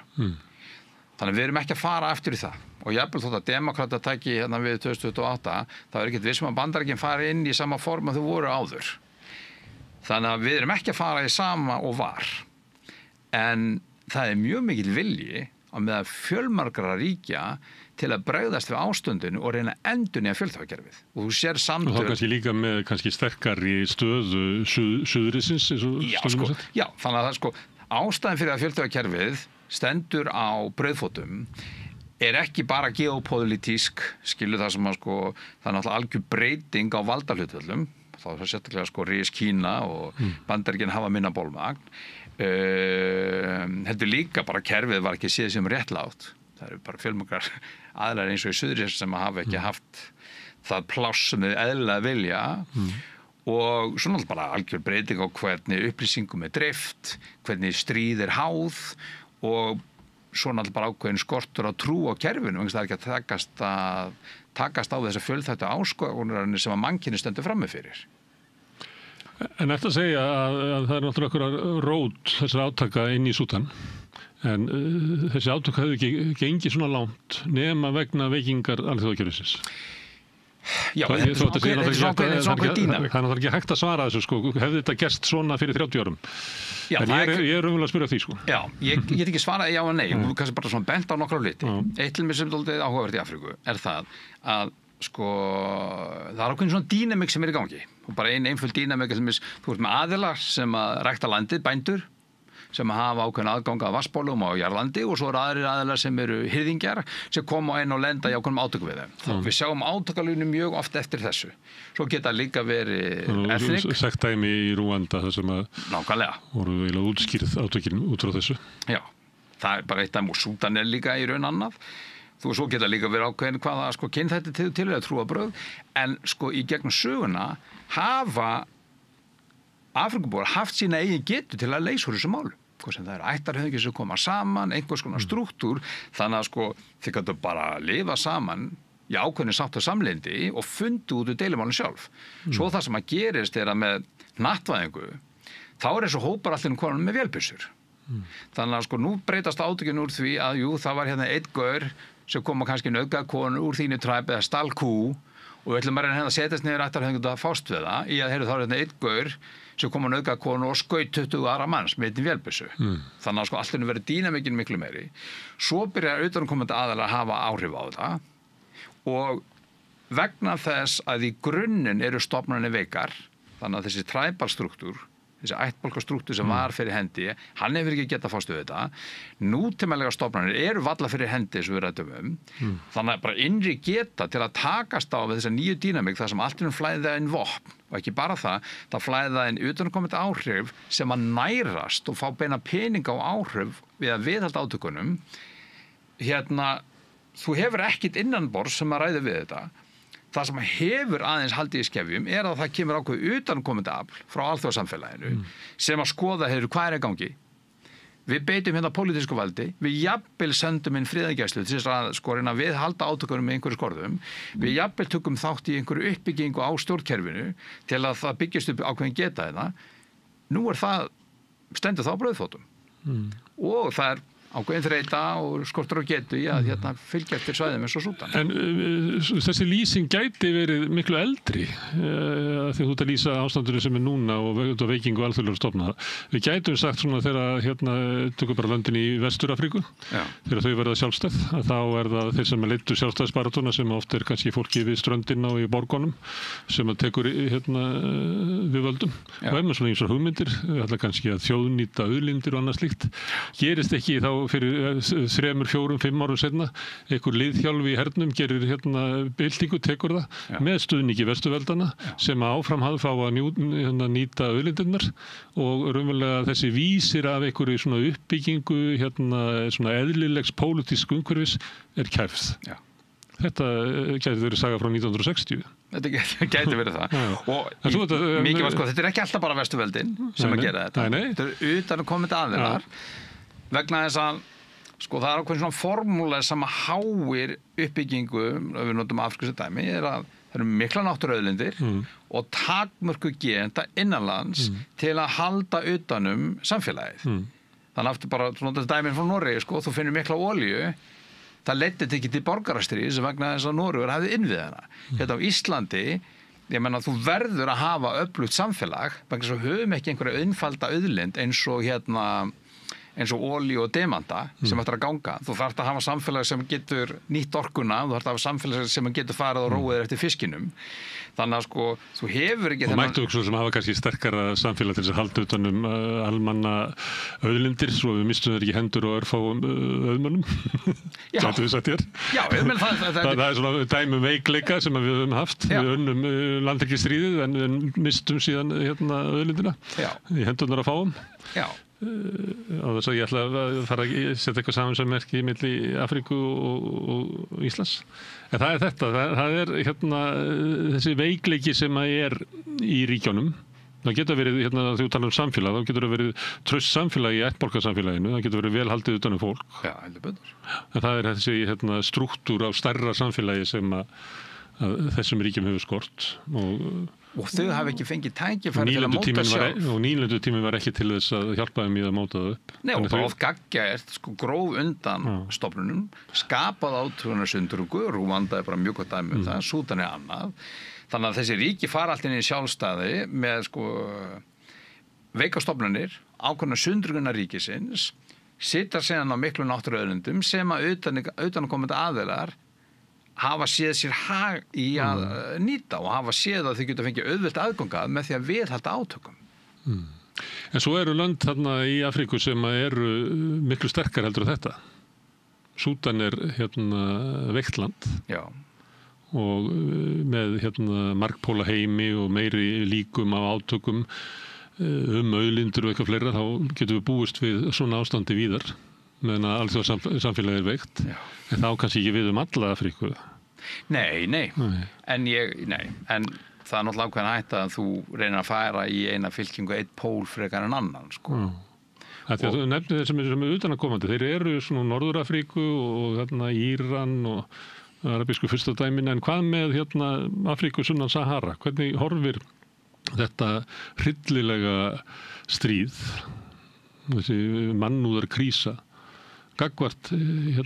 [SPEAKER 2] Þannig við erum ekki að fara aftur í það. Og jafnvel þótt að demokrata tæki hérna við 2028, þá er ekkert vissum að Bandaríkin fara inn í sama form að þau voru áður. Þannig að við erum ekki að fara í sama og var. En það er mjög mikill vilji á meðal fjölmargra ríkja til að bregðast við ástundinu og reyna að endurnýja fjölþjóðakerfið. Og þú sér samtöl... Og þá kannski
[SPEAKER 1] líka með sterkari stöðu suðurisins, eins og stundum að
[SPEAKER 2] Já, þannig að það sko, ástæðan fyrir að fjölþjóðakerfið stendur á brauðfótum er ekki bara geopolítísk, skilur það sem að sko, það er náttúrulega algjör breyting á valdahlutföllum, þá er það sérstaklega sko rís Kína og Bandaríkin hafa minna bolmagn. Heldur líka bara kerfið var ekki séð sem réttlátt. Það eru bara fjölmargar aðilar eins og í Suðurísi sem hafa ekki haft það pláss sem þau eðlilega vilja, og svona alltaf bara algjör breyting á hvernig upplýsingum er dreift, hvernig stríð er háð, og svona alltaf bara ákveðin skortur á trú á kerfinu, það er ekki að takast á þessa fjölþættu áskoranir sem að mannkynið stendur frammi fyrir.
[SPEAKER 1] En eftir að segja að það er náttúrulega einhverjar rót þessar átaka inn í Súdan, en þessi átaka hefur ekki gengið svona langt nema vegna veikingar alþjóðakerfisins.
[SPEAKER 2] Já, þetta er svona dýnamík.
[SPEAKER 1] Það er náttúrulega ekki hægt að svara þessu, sko. Hefði þetta gerst svona fyrir 30 árum? Já, en ég er raunverulega að spyrja því, sko.
[SPEAKER 2] Já, ég get ekki svarað já og nei. Þú kannski bara svona bent á nokkra hluti. Eitt til mér sem er áhugavert í Afríku er það að sko, það er ákveðin svona dýnamík sem er í gangi. Og bara einföld dýnamík sem þú ert með aðilar sem að rækta landið, bændur, sem hafa ákveðin aðgang að vatnsbólum og jarðlandi, og svo eru aðrir aðilar sem eru hirðingjar sem koma inn og lenda í ákveðnum átökum við þeim. Við sjáum átakalínu mjög oft eftir þessu. Svo geta líka verið ethnic.
[SPEAKER 1] Sektdæmi í Rúanda þar sem að voru eiginlega útskýrð átökin út frá þessu.
[SPEAKER 2] Já, það er bara eitt dæmi, og Súdan er líka í raun annað. Svo geta líka verið ákveðin hvaða sko kynþætti til að trúarbrögð, en sko í gegnum söguna hafa Afríkubúar haft sína eigin getu til að leysa úr þessu málu. Sem það eru ættarhöfðingjar sem koma saman, einhvers konar strúktúr, þannig að sko þið gætu bara að lifa saman í ákveðinu sátt og samlyndi og fundu út úr deilumálum sjálf. Svo það sem að gerist er að með hnattvæðingu, þá er þessu hópar allir konum með vélbyssur. Þannig að sko nú breytast átökin úr því að jú, það var hérna einn gaur sem koma kannski nauðgað konu úr þínu træp eða stál kú, og við ætlum bara að setjast niður ættarhöfðingar að fást við það, í að heyrðu þá er hérna einn gaur sem kom að nauðga konu og skaut 20 aðra manns með einn vélbyssu. Þannig að sko allir verið dýnamíkin miklu meiri. Svo byrjar utanaðkomandi aðilar að hafa áhrif á það, og vegna þess að í grunninn eru stofnanir veikar, þannig að þessi træbalstruktúr, þessi ættbálkastruktúr sem var fyrir hendi, hann hefur ekki getað fást við þetta. Nútímalega stofnanir eru varla fyrir hendi sem við ræddum þannig að bara innri geta til að takast á við þessa nýju dýnamík, þar sem allt flæða inn vopn, og ekki bara það flæða inn utanaðkomandi áhrif sem að nærast og fá beina peninga og áhrif við að viðhalda átökunum. Þú hefur ekkit innanborðs sem að ræða við þetta. Það sem hefur aðeins haldið í skefjum er að það kemur ákveð utanaðkomandi afl frá alþjóðasamfélaginu sem að skoða hvað er í gangi. við beitum hérna pólitísku valdi, við jafnvel sendum inn friðargæslu til þess að sko reyna við halda átökunum með einhverju skorðum, við jafnvel tökum þátt í einhverju uppbyggingu á stjórnkerfinu til að það byggjast upp ákveðin geta þetta. Nú það stendur þá á brauðfótum. Og það ákveðin þreita og skortur á getu í að fylgja eftir svæðum eins og Súdan.
[SPEAKER 1] En þessi lýsing gæti verið miklu eldri því þú ert að lýsa ástandinu sem núna og veikingu alþjóðlegra stofnana. Við gætum sagt svona þegar tökum bara löndin í Vestur-Afríku, þegar þau verða sjálfstæð, þá það þeir sem leiddu sjálfstæðisbaráttuna sem oft kannski fólki við ströndina og í borgunum sem tekur við völdum. Og með svona ýmsar hugmyndir, kannski að þjóðnýta auðlindir og annað slíkt. Gerist ekki þá fyrir 3, 4, 5 árum seinna einhver liðhjálfi í hernum gerir byltingu, tekur það með stuðningi Vesturveldana sem áfram fá að nýta auðlindirnar og raunverulega þessi vísir af einhverju svona uppbyggingu svona eðlilegs pólitísk umhverfis kæfð.
[SPEAKER 2] Já.
[SPEAKER 1] Þetta gæti verið saga frá 1960.
[SPEAKER 2] Þetta gæti verið það. Og mikið var þetta ekki alltaf bara Vesturveldin sem að gera þetta. Þetta utan að koma aðilar. Vegna þess að það ákveðin svona formúla sem að háir uppbyggingu, ef við notum afrísku dæmi, að það eru mikla náttúruauðlindir og takmörku geta innanlands til að halda utanum samfélagið. Þannig aftur bara svona dæmin frá Noregi, þú finnur mikla olíu, það leiddi ekki til borgarastríðs vegna þess að Noregur hafði innviðina. Hérna á Íslandi, ég meina þú verður að hafa öflugt samfélag, vegna þess að höfum ekki einhverja einfalda auðlind eins og olíu og demanta sem ættir að ganga. Þú þarft að hafa samfélag sem getur nýtt orkuna, þú þarft að hafa samfélag sem getur farið og róið eftir fiskinum. Þannig að þú hefur ekki
[SPEAKER 1] og mættu okkur sem hafa kannski sterkara samfélag til þess að halda utanum almanna auðlindir svo við mistum þeir ekki hendur og örfáum auðmönnum. Gætu við sagt hér? Já, það svona dæmi veikleika sem við höfum haft. Við unnum landhelgisstríðið en mistum síðan auðlindina í hendurnar að fáum. Já. Og þess að ég ætla að fara að setja eitthvað samansammerki milli Afríku og Íslands. En það þetta, það þessi veikleiki sem í ríkjónum. Það getur verið, þegar þú talar samfélag, þá getur verið traust samfélag í ættborgarsamfélaginu, það getur verið vel haldið utan fólk.
[SPEAKER 2] Já, heldur betur.
[SPEAKER 1] En það þessi struktúr af stærra samfélagi sem að þessum ríkjum hefur skort
[SPEAKER 2] og þau hafa ekki fengið tækifæri til að móta sjálf.
[SPEAKER 1] Og nýlendutíminn var ekki til þess að hjálpa þeim í að móta það upp.
[SPEAKER 2] Nei, og bara oft gaggjært, gróf undan stofnunum, skapað áthugunarsundrungu, Rúanda bara mjög gott dæmi um það, Súdan annað. Þannig að þessi ríki fara allt inn í sjálfstæði með veika stofnunir, ákveðna sundrunguna ríkisins, sitja síðan á miklu náttúruauðlindum sem að utanaðkomandi aðilar hafa séð sér hag í að nýta og hafa séð að þau geta fengið auðvelt aðgangað með því að viðhalda átökum.
[SPEAKER 1] En svo eru lönd þarna í Afríku sem eru miklu sterkar heldur en þetta. Súdan veikt land. Já. Og með margpóla heimi og meiri líkum af átökum auðlindir og eitthvað fleira, þá getum við búist við svona ástandi víðar. Meðan að alþjóðasamfélagið veikt. Já. En þá kannski ekki við alla Afríku.
[SPEAKER 2] Nei. En það náttúrulega ákveðin hætta að þú reynir að fara í eina fylkingu eitt pól frekar en annan.
[SPEAKER 1] Því að þú nefnir þeir sem eru utanakomandi. Þeir eru svona Norður-Afríku og Íran og arabísku fyrstadæmin. En hvað með Afríku sunnan Sahara? Hvernig horfir þetta hryllilega stríð, þessi mannúðar krísa gagnvart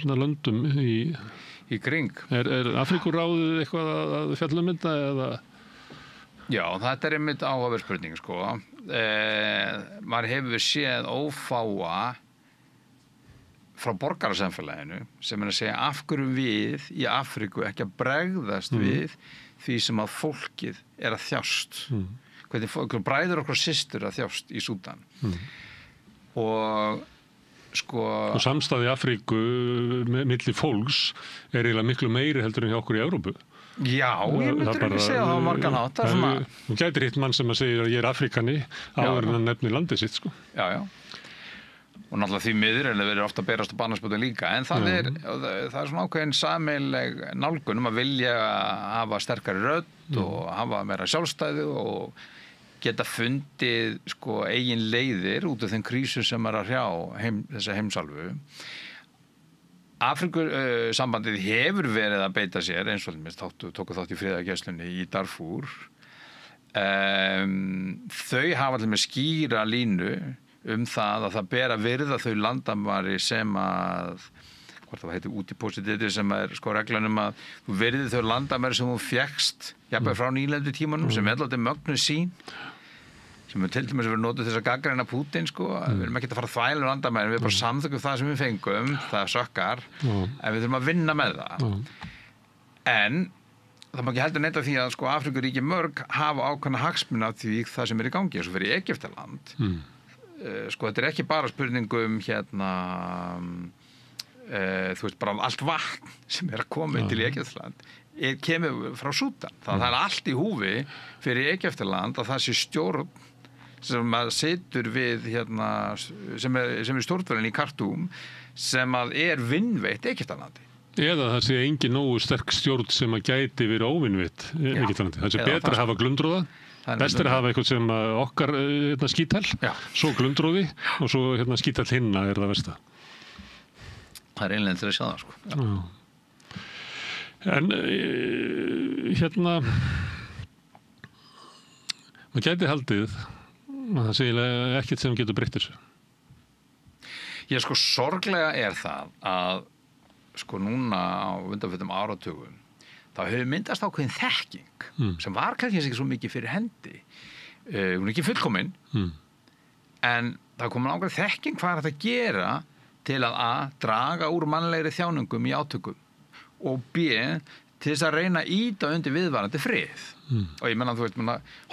[SPEAKER 1] löndum
[SPEAKER 2] í kring.
[SPEAKER 1] Er Afríkuráðið eitthvað að fjalla um þetta eða?
[SPEAKER 2] Já, þetta einmitt áhugaverð spurning maður hefur séð ófáa frá borgarasamfélaginu sem að segja af hverju við í Afríku ekki að bregðast við því sem að fólkið er að þjást. Hvernig bræður okkur systur að þjást í Súdan. Og
[SPEAKER 1] samstæði Afríku milli fólks er eiginlega miklu meiri heldur en hjá okkur í Evrópu.
[SPEAKER 2] Já, ég myndur ekki segja það á margan hátt.
[SPEAKER 1] Þú gætir hitt mann sem að segja að ég er Afríkani áður en að nefni landið sitt.
[SPEAKER 2] Já. Og náttúrulega því miður verður ofta að berast á banaspötum líka. En það er svona ákveðin sameiginleg nálgun að vilja hafa sterkari rödd og hafa meira sjálfstæði og geta fundið sko eigin leiðir út af þeim krísum sem að hrjá þessa heimsálfu. Afrikusambandið hefur verið að beita sér eins og tóku þátt í friðargæslunni í Darfur. Þau hafa allir með skýra línu það að það ber að virða þau landamæri sem að hvort það heitir útipósitið sem sko reglan að þú virðir þau landamæri sem þú fékkst jafnveg frá nýlendu tímanum sem alltaf mögnuð sín sem til dæmis verið notuð þess að gagnrýna Pútín sko, við erum ekki að fara að þvæla landamæri, við bara samþökkum það sem við fengum, það sökkar en við þurfum að vinna með það en það má ekki heldur neita því að sko Afríkuríki mörg hafa ákveðna hagsmuna af því það sem í gangi eins og fyrir Egyptaland sko þetta ekki bara spurningum þú veist bara allt vatn sem að koma til Egyptaland kemur frá Súdan það allt í húfi fyrir Egyptaland að það sé stjórn sem að situr við sem er stjórnvölin í Khartoum sem að vinnveitt Egyptalandi
[SPEAKER 1] eða það sé engin nógu sterk stjórn sem að gæti verið óvinnveitt Egyptalandi það sé betra að hafa glundróða best að hafa eitthvað sem okkar skítal svo glundróði og svo skítal hinna það versta
[SPEAKER 2] það einlega til að sjá það sko
[SPEAKER 1] en maður gæti haldið að það sé ekkert sem getur breytt þessu
[SPEAKER 2] Já sko sorglega það að sko núna á undanförnum áratugum þá hefur myndast ákveðin þekking sem var kannski ekki svo mikið fyrir hendi hún ekki fullkomin en það kom ákveðin þekking hvað þetta að gera til að draga úr mannlegri þjáningum í átökum og B til þess að reyna að ýta undir viðvarandi frið og ég menna þú veist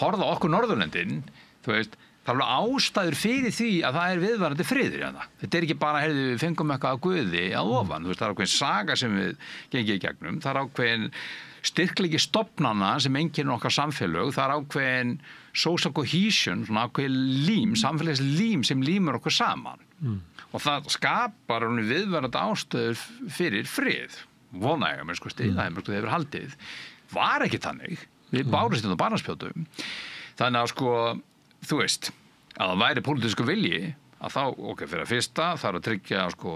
[SPEAKER 2] horfa okkur Norðurlöndin þú veist það ástæður fyrir því að það viðvarandi friður þetta ekki bara við fengum eitthvað að Guði að ofan þú veist það ákveðin saga sem við gengið í gegnum það ákveðin styrkleiki stofnana sem einkennir okkar samfélög það ákveðin social cohesion svona ákveðin lím, samfélagslím sem límur okkur saman og það skapar viðvarandi ástæður fyrir frið vona ég að það hefur haldið var ekki þannig við bárust á barnaspjótum þannig að sko þú veist að það væri pólitísku vilji að þá fyrir að fyrsta þarf að tryggja sko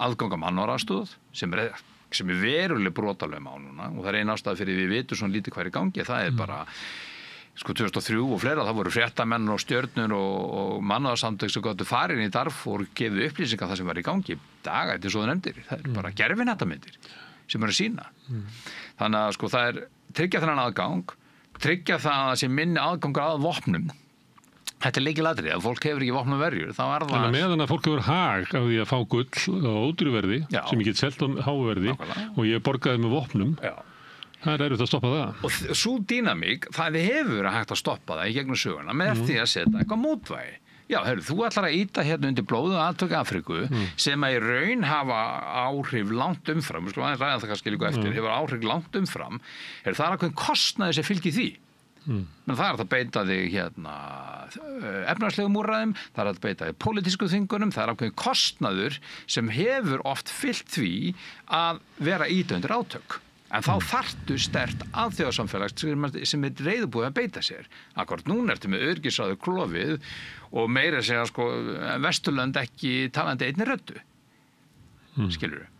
[SPEAKER 2] aðgang að mannúðaraðstoð sem veruleg brotalegum á núna og það er ein ástæða fyrir við vitum svona lítið hvað í gangi það bara sko 2003 og fleira það voru fréttamenn og stjörnur og mannúðarsamtök sem gátu farin í Darfur og gefið upplýsingar það sem var í gangi þetta svo nefndir, það bara gerfinættamyndir sem að sýna þannig að sko það tryggja þennan aðgang tryggja það að sé minni aðgangur að vopnum þetta lykilatriði, ef fólk hefur ekki vopnum verjur þá það
[SPEAKER 1] meðan að fólk hefur hag af því að fá gull á ódýruverði sem ég get selt á háverði og ég borgaði með vopnum það erfitt að stoppa það
[SPEAKER 2] og svo dýnamík, það hefur verið hægt að stoppa það í gegnum söguna með því að setja eitthvað mótvægi þú ætlar að ýta undir blóðu aðtök Afríku sem að í raun hafa áhrif langt umfram við skulum aðeins ræða það kannski líka eftir hefur áhrif langt umfram það ákveðin kostnaði sem fylgir því menn það að beita þig efnahagslegum úrræðum það að beita þig pólitísku þvingunum það ákveðin kostnaður sem hefur oft fylgt því að vera ýta undir átök en þá þarftu sterkt alþjóðasamfélags sem reiðubúið að beita sér akkord núna ertu með öryggisráðið klofið og meira segja sko Vesturlönd ekki talandi einni röddu skilurðu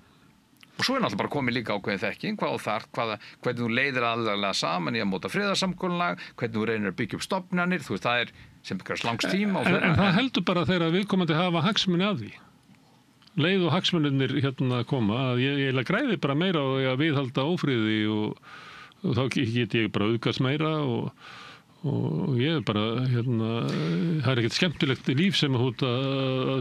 [SPEAKER 2] og svo náttúrulega bara komið líka ákveðin þekking hvernig þú leiðir aðalega saman í að móta friðarsamkomulag hvernig þú reynir að byggja upp stofnanir þú veist það sem byggast langs tíma
[SPEAKER 1] en það heldur bara þegar viðkomandi hafa hagsmuni af því leið og hagsmunirnir koma að ég græði bara meira á að viðhalda ófriði og þá get ég bara auðgast meira og ég bara það ekkert skemmtilegt líf sem að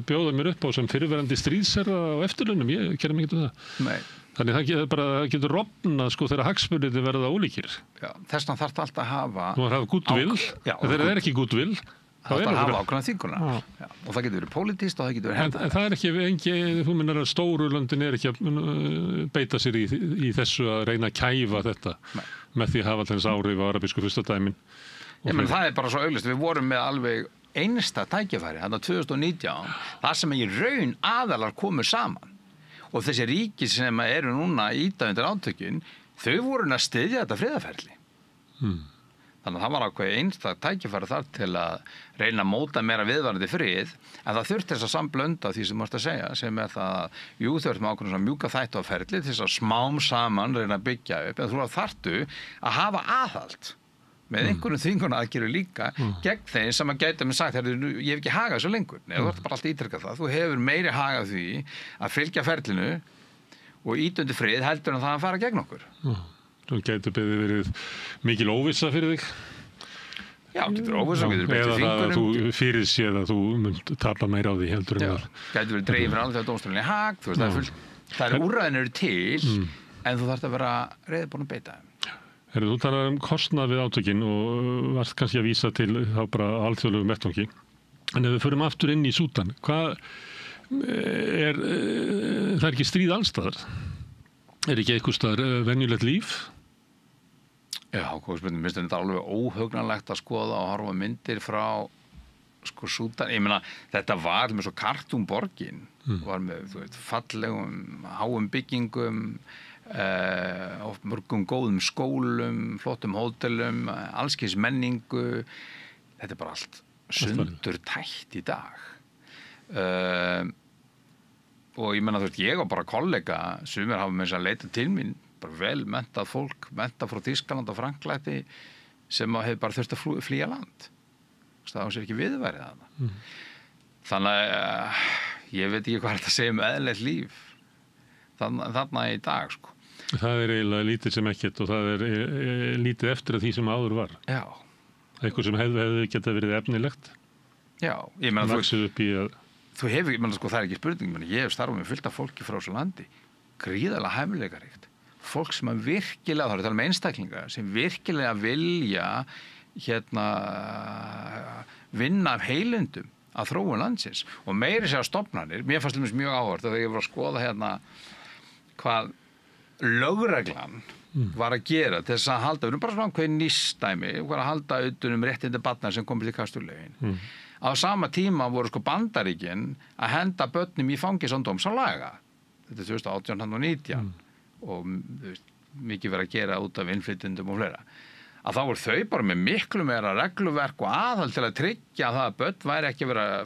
[SPEAKER 1] bjóða mér upp á sem fyrirverandi stríðsherra á eftirlaunum, ég gerði mig ekki það
[SPEAKER 2] Nei.
[SPEAKER 1] þannig það getur rofnað sko þegar hagsmunirnir verða ólíkir
[SPEAKER 2] þessna þarf alltaf að hafa
[SPEAKER 1] þú hafa goodwill, þegar það ekki goodwill
[SPEAKER 2] það er að hafa ákveðna þinguna og það getur verið pólitískt og það getur verið
[SPEAKER 1] en það er ekki þú minnar að stóru löndin ekki að beita sér í þessu að reyna að kæfa þetta með því að hafa þess áhrif á arabísku fyrstadæmin
[SPEAKER 2] það er bara svo augljóst við vorum með alveg einsta tækifæri þarna 2019 það sem í raun aðalar komur saman og þessi ríki sem eru núna ýta undir átökin þau voru að styðja þetta friðarferli Þannig að það var ákveðið einstakt tækifæri þar til að reyna að móta meira viðvarandi frið, en það þurfti þess að samblönda því sem mást að segja, sem það að jú, þurfti með ákveðin svona mjúka þætti á ferli til þess að smám saman reyna að byggja upp, en þú þarftu að hafa aðhald með einhverjum þvingunaraðgerðum líka gegn þeim sem að gæta með sagt, ég hef ekki hagað svo lengur. Nei, þú ert bara alltaf ítrekkað það. Þú hefur meiri hagað því að fylgja ferlinu og ítundi frið heldur en það að fara gegn okkur.
[SPEAKER 1] Þú gæti verið mikil óvissa fyrir þig.
[SPEAKER 2] Já, getur óvissa, getur betur þvingunum.
[SPEAKER 1] Eða það að þú fyrir séð að þú munt tapa meira á því heldur en það.
[SPEAKER 2] Gæti verið dreifir alveg þegar dómstólinn hag, þú veist, það er úrræðin eru til, en þú þarft að vera reiðubúin að beita þeim.
[SPEAKER 1] Þú talar kostnað við átökin og varst kannski að vísa til þá bara alþjóðlegum vettvangi. En ef við förum aftur inn í Súdan, hvað það ekki stríð allstaðar? Ekki eitthvað staðar venjulegt líf?
[SPEAKER 2] Já, hvað spurning, minnst þetta alveg óhugnanlegt að skoða og horfa myndir frá Súdan. Ég meina, þetta var með svo kartúnborgin, var með fallegum, háum byggingum, mörgum góðum skólum, flottum hótelum, allskins menningu. Þetta er bara allt sundur tætt í dag. Og ég menna, ég og bara kollega sumir hafa með þess að leita til mín, bara vel menntað fólk, mentað frá Þýskaland og Franklæti sem hefur bara þurft að flýja land. Það á sér ekki viðværið þarna. Þannig að ég veit ekki hvað þetta segir um eðlilegt líf þarna í dag, sko.
[SPEAKER 1] Það er eiginlega lítið sem ekkert og það er lítið eftir að því sem áður var.
[SPEAKER 2] Já.
[SPEAKER 1] Eitthvað sem hefði getað verið efnilegt.
[SPEAKER 2] Já, ég meina
[SPEAKER 1] vaxið upp í að
[SPEAKER 2] þú hefur, ég meina sko, það er ekki spurning, ég hef starfað með fullt af fólki frá þessu landi, gríðarlega hæfileikaríkt. Fólk sem að virkilega, þá er að tala um einstaklinga, sem virkilega vilja vinna af heilindum að þróun landsins og meiri sér að stofnanir. Mér fannst mjög áhugavert þegar ég var að skoða hvað lögreglan var að gera til þess að halda, við erum bara svona ákveðin nýstdæmi, var að halda utan réttindi barna sem komið til Kasturlögin. Á sama tíma voru Bandaríkin að henda börnum í fangelsadómsalaga. Þetta er 2018 og mikið verið að gera út af innflytjendum og fleira. Að þá voru þau bara með miklu meira regluverk og aðhald til að tryggja að það að börn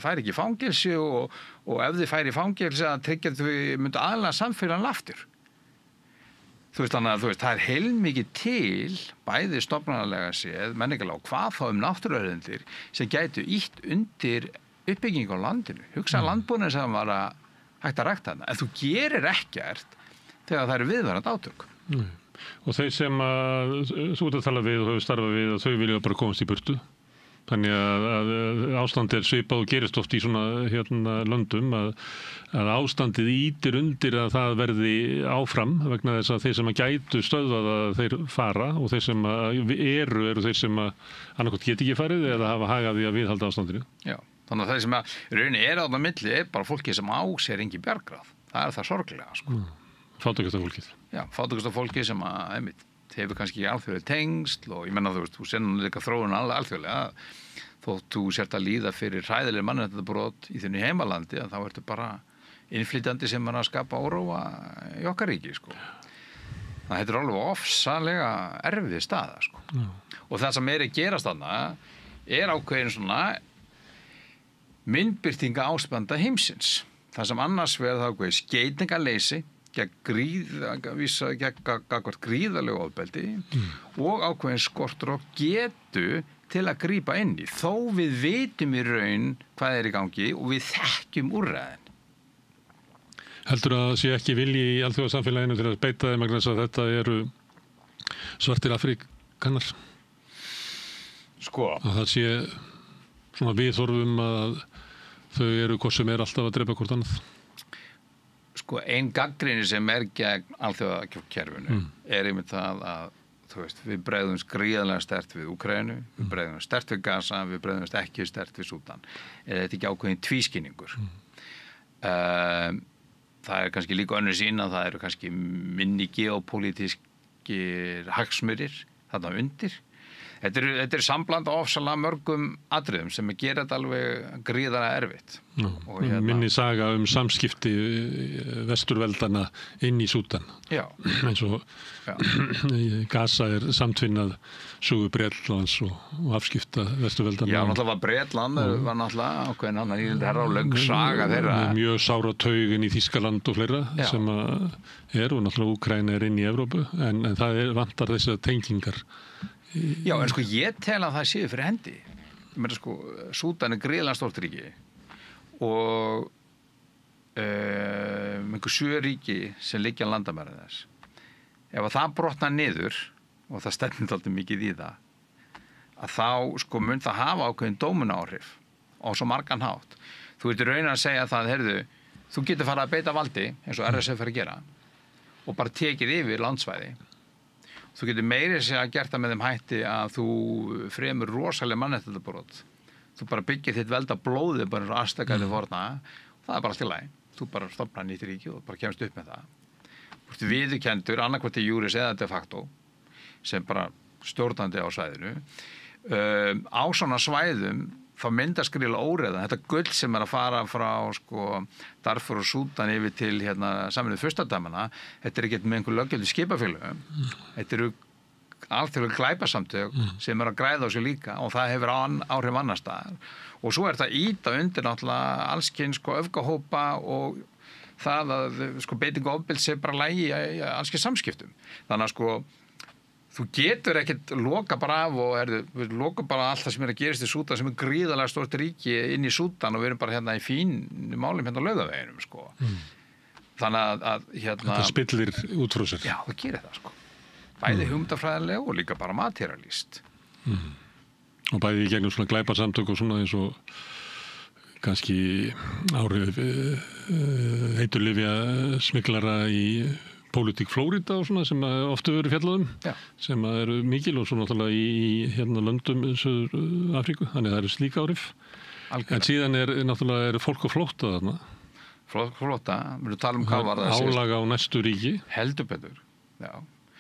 [SPEAKER 2] færi ekki í fangelsi og ef þið færi í fangelsi að tryggja að þau myndu aðalega samfélagin aftur. Þannig að það er heilmikið til, bæði stofnanalega séð, menningarlega og hvað þá náttúruauðlindir sem gætu ýtt undir uppbygging á landinu. Hugsa landbúnaðinn sem var hægt að rækta þarna. En þú gerir ekkert þegar það eru viðvarandi átök.
[SPEAKER 1] Og þeir sem þú ert að tala við og hefur starfað við, þau vilja bara komast í burtu. Þannig að ástandið svipað og gerist oft í svona löndum að ástandið ýtir undir að það verði áfram vegna þess að þeir sem að gætu stöðvað að þeir fara og þeir sem eru þeir sem annarkot geti ekki farið eða hafa hagað því að viðhalda ástandinu. Já,
[SPEAKER 2] þannig að þeir sem rauninni þarna á milli bara fólki sem á sér engin bjargráð. Það er það sorglega, sko.
[SPEAKER 1] Fátækasta fólkið.
[SPEAKER 2] Já, fátækasta fólkið sem hefur kannski ekki alþjóðleg tengsl og ég menna þú senur líka þróun alþjóðlega þótt þú sért að líða fyrir hræðileg mannréttindabrot í þínu heimalandi að þá ertu bara innflytjandi sem er að skapa óróa í okkar ríki, sko. Það er alveg ofsalega erfið staða, sko. Og það sem að gerast þarna er ákveðin svona myndbirtinga áspanda heimsins. Það sem annars verður það ákveðið skeytingarleysi gegn gríðarlegu ofbeldi og ákveðin skortur og getu til að grípa inn í. Þó við vitum í raun hvað er í gangi og við þekkjum úrræðin.
[SPEAKER 1] Heldur að það sé ekki vilji í alþjóðasamfélaginu til að beita þeim vegna þess að þetta eru svartir Afríkanar?
[SPEAKER 2] Sko.
[SPEAKER 1] Að það sé svona viðhorfum að þau eru hvort sem alltaf að drepa hvort annað?
[SPEAKER 2] Sko, ein gagnrýni sem gegn alþjóðakerfinu einmitt það að við bregðumst gríðarlega sterkt við Úkraínu, við bregðumst sterkt við Gaza, við bregðumst ekki sterkt við Súdan. Er þetta ekki ákveðin tvískinningur? Það er kannski líka önnur sýn að það eru kannski minni geopolítískir hagsmunir þarna undir. Þetta er sambland af ofsalega mörgum atriðum sem gera þetta alveg gríðarlega erfitt.
[SPEAKER 1] Og minni saga samskipti vesturveldana inn í Súdan.
[SPEAKER 2] Já.
[SPEAKER 1] Eins og Gaza samtvinnað sögu Bretlands og afskipta vesturveldana.
[SPEAKER 2] Já, náttúrulega var Bretland var náttúrulega ákveðin annan íðildi herra og löng saga þeirra.
[SPEAKER 1] Mjög sára taugin í Þýskaland og fleira sem og náttúrulega Úkraína inn í Evrópu en það vantar þessar tengingar.
[SPEAKER 2] Já, en sko ég tel að það séu fyrir hendi. Ég meina sko, Súdan gríðarlega stórt ríki og einhver 7 ríki sem liggja landamæri þess. Ef að það brotnar niður, og það stefnir alltaf mikið í það, að þá sko mun það hafa ákveðin dómunaáhrif á svo margan hátt. Þú ert í rauninni að segja það, heyrðu, þú getur farið að beita valdi, eins og RSF fer að gera, og bara tekið yfir landsvæði. Þú getur meiri segja að gert það með þeim hætti að þú fremur rosalega mannréttindabrot. Þú bara byggir þitt velda blóði bara eins og Aztekar forna og það er bara allt í lagi. Þú bara stofnar nýtt ríki og bara kemst upp með það. Þú ert viðurkenndur annarkvort í júris eða de facto sem bara stjórnandi á svæðinu. Á svona svæðum þá myndast gríðarlega óreiða. Þetta gull sem að fara frá sko, Darfur og Súdan yfir til Sameinuðu furstadæmanna, þetta ekkert með einhver löggjöld skipafélögum. Þetta eru alþjóðleg glæpasamtök sem að græða á sig líka og það hefur áhrif annars staðar. Og svo þetta ýta undir náttúrulega allskyns sko, öfgahópa og það að sko, beiting og ofbeldi sé bara lægi í allskyns samskiptum. Þannig að sko þú getur ekkert loka bara af og loka bara allt það sem að gerast í Súdan sem gríðarlega stórt ríki inn í Súdan og við erum bara í fínu málum á Laugaveginum sko. Þannig að
[SPEAKER 1] þetta spillir út frá sér.
[SPEAKER 2] Já, það gerir það sko. Bæði hugmyndafræðilega og líka bara materialist.
[SPEAKER 1] Og bæði í gegnum svona glæpasamtök og svona eins og kannski áhrif eiturlyfja smyglara í Pólitík Flórida og svona sem ofta verið fjallað sem eru mikil og svo náttúrulega í löndum Suður Afríku, þannig það eru slík áhrif. Algjörlega. En síðan náttúrulega fólk á flótta þarna.
[SPEAKER 2] Fólk á flótta, við erum tala hvað var það
[SPEAKER 1] álaga á næstu ríki.
[SPEAKER 2] Heldur betur, já.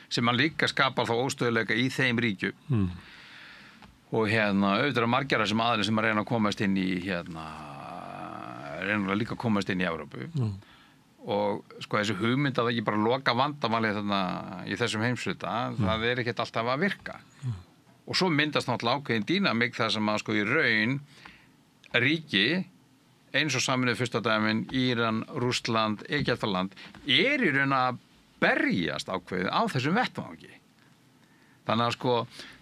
[SPEAKER 2] Sem man líka skapar þá óstöðuleika í þeim ríkjum. Og auðvitað margir sem aðrir sem að reyna að komast inn í reyna líka að komast inn í Evrópu. Og sko þessi hugmynd að ekki bara loka vandamálið þarna í þessum heimshluta, það ekkert alltaf að virka. Og svo myndast náttúrulega ákveðin dýnamík þar sem að sko í raun ríki eins og Sameinuðu furstadæmin, Íran, Rússland, Egyptaland í raun að berjast ákveðið á þessum vettvangi. Þannig að sko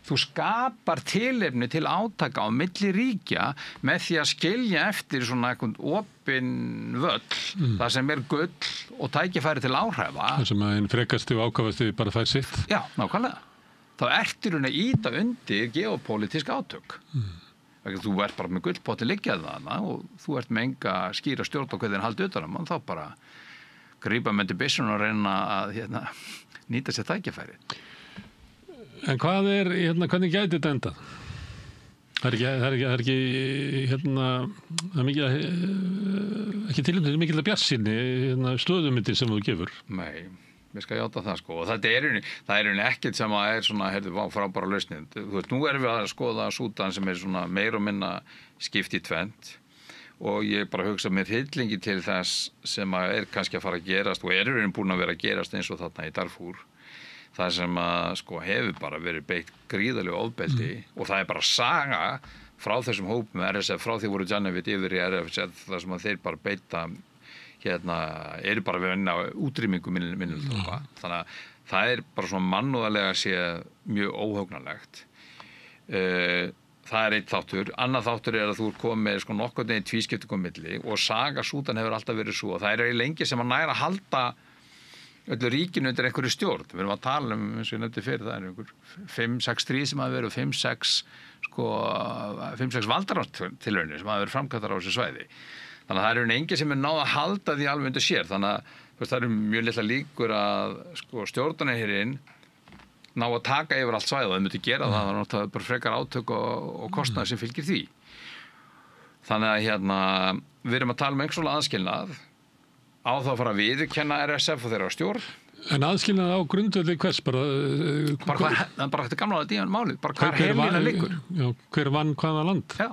[SPEAKER 2] þú skapar tilefni til átaka á milli ríkja með því að skilja eftir svona einhvern opin völl, það sem gull og tækifæri til áhrifa.
[SPEAKER 1] Það sem að einn frekasti og ákafasti bara fær sitt.
[SPEAKER 2] Já, nákvæmlega. Þá ertu að ýta undir geopólitísk átök. Þú ert bara með gullpotti liggjað þarna og þú ert með enga skýra stjórn á hvernig haldi utan um, þá bara grípa með til byssun og reyna að nýta sér tækifæri.
[SPEAKER 1] En hvað hvernig gæti þetta endað? Það er ekki ekki tilhengið til mikilvæg bjartsýni stöðumyndir sem þú gefur.
[SPEAKER 2] Nei, við skal játa það sko og það er ekkert sem að svona frábæra lausnin. Þú veist, nú erum við að skoða Súdan sem svona meir og minna skipt í tvennt og ég bara hugsa með fyllingi til þess sem að kannski að fara að gerast og búin að vera að gerast eins og þarna í Darfur. Það sem að sko hefur bara verið beitt gríðarlega ofbeldi og það er bara saga frá þessum hópum RSF, frá því voru Janjaweed yfir í RSF, þar sem að þeir bara beita bara við vinna útrýmingu minnultópa. Þannig að það er bara svona mannúðarlega sé mjög óhugnanlegt. Það er einn þáttur. Annað þáttur er að þú komið sko nokkuð neginn tvískiptingum milli og saga Súdan hefur alltaf verið svo og það er lengi sem að næra að halda öllu ríkinu undir einhverju stjórn. Við erum að tala eins og ég nefndi fyrir, það einhver 5-6 stríð sem hafa verið og 5-6 valdarátilraunir sem hafa verið framkvæmdar á þessu svæði. Þannig að það eru enginn sem náð að halda því alveg undir sér. Þannig að það eru mjög litla líkur að sko, stjórnarherinn ná að taka yfir allt svæði og það myndi gera það er náttúrulega bara frekar átök og kostnaður sem fylgir því. Þannig að við erum að tala einhvers konar aðskilnað á það að fara að viðurkenna RSF og þeirra stjórn
[SPEAKER 1] En aðskilnað á grundvelli hvers bara
[SPEAKER 2] bara þetta gamla málið, bara hvar herlínan liggur.
[SPEAKER 1] Já, hver vann hvaða land?
[SPEAKER 2] Já.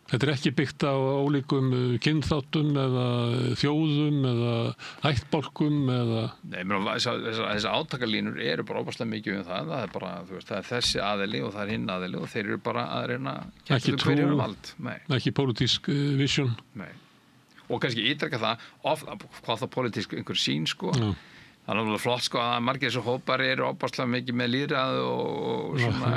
[SPEAKER 1] Þetta er ekki byggt á ólíkum kynþáttum eða þjóðum eða ættbálkum eða...
[SPEAKER 2] Nei, þessi átakalínur eru bara óbærslega mikið það er bara, þú veist, það er þessi aðili og það er hinn aðili og þeir eru bara að reyna
[SPEAKER 1] ekki trú, ekki pólitísk vision.
[SPEAKER 2] Nei. Og kannski ítreka það, hvað það pólitísk einhver sín, sko. Já. Það er alveg flott sko að margir þessu hópar eru óbærslega mikið með lýðræði og svona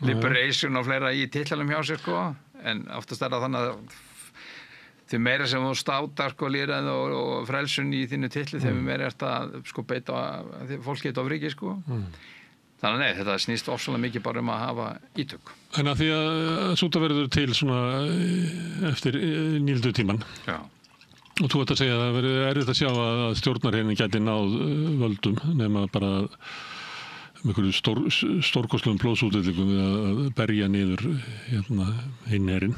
[SPEAKER 2] liberation og fleira í titlanum hjá sér sko, en oftast er það þannig að því meira sem þú státar sko lýðræði og frelsun í þínu titli þegar meira ert að sko beita fólk geta ofríki sko. Þannig nei, þetta snýst ofsalega mikið bara að hafa ítök.
[SPEAKER 1] En að því að Súdan verður til svona eftir nýldu tíman. Já. Og þú ert að segja að það verður erfitt að sjá að stjórnarherinn gæti náð völdum nema bara með einhverju stórkostlegum blóðsútillingum við að berja niður hinn herinn.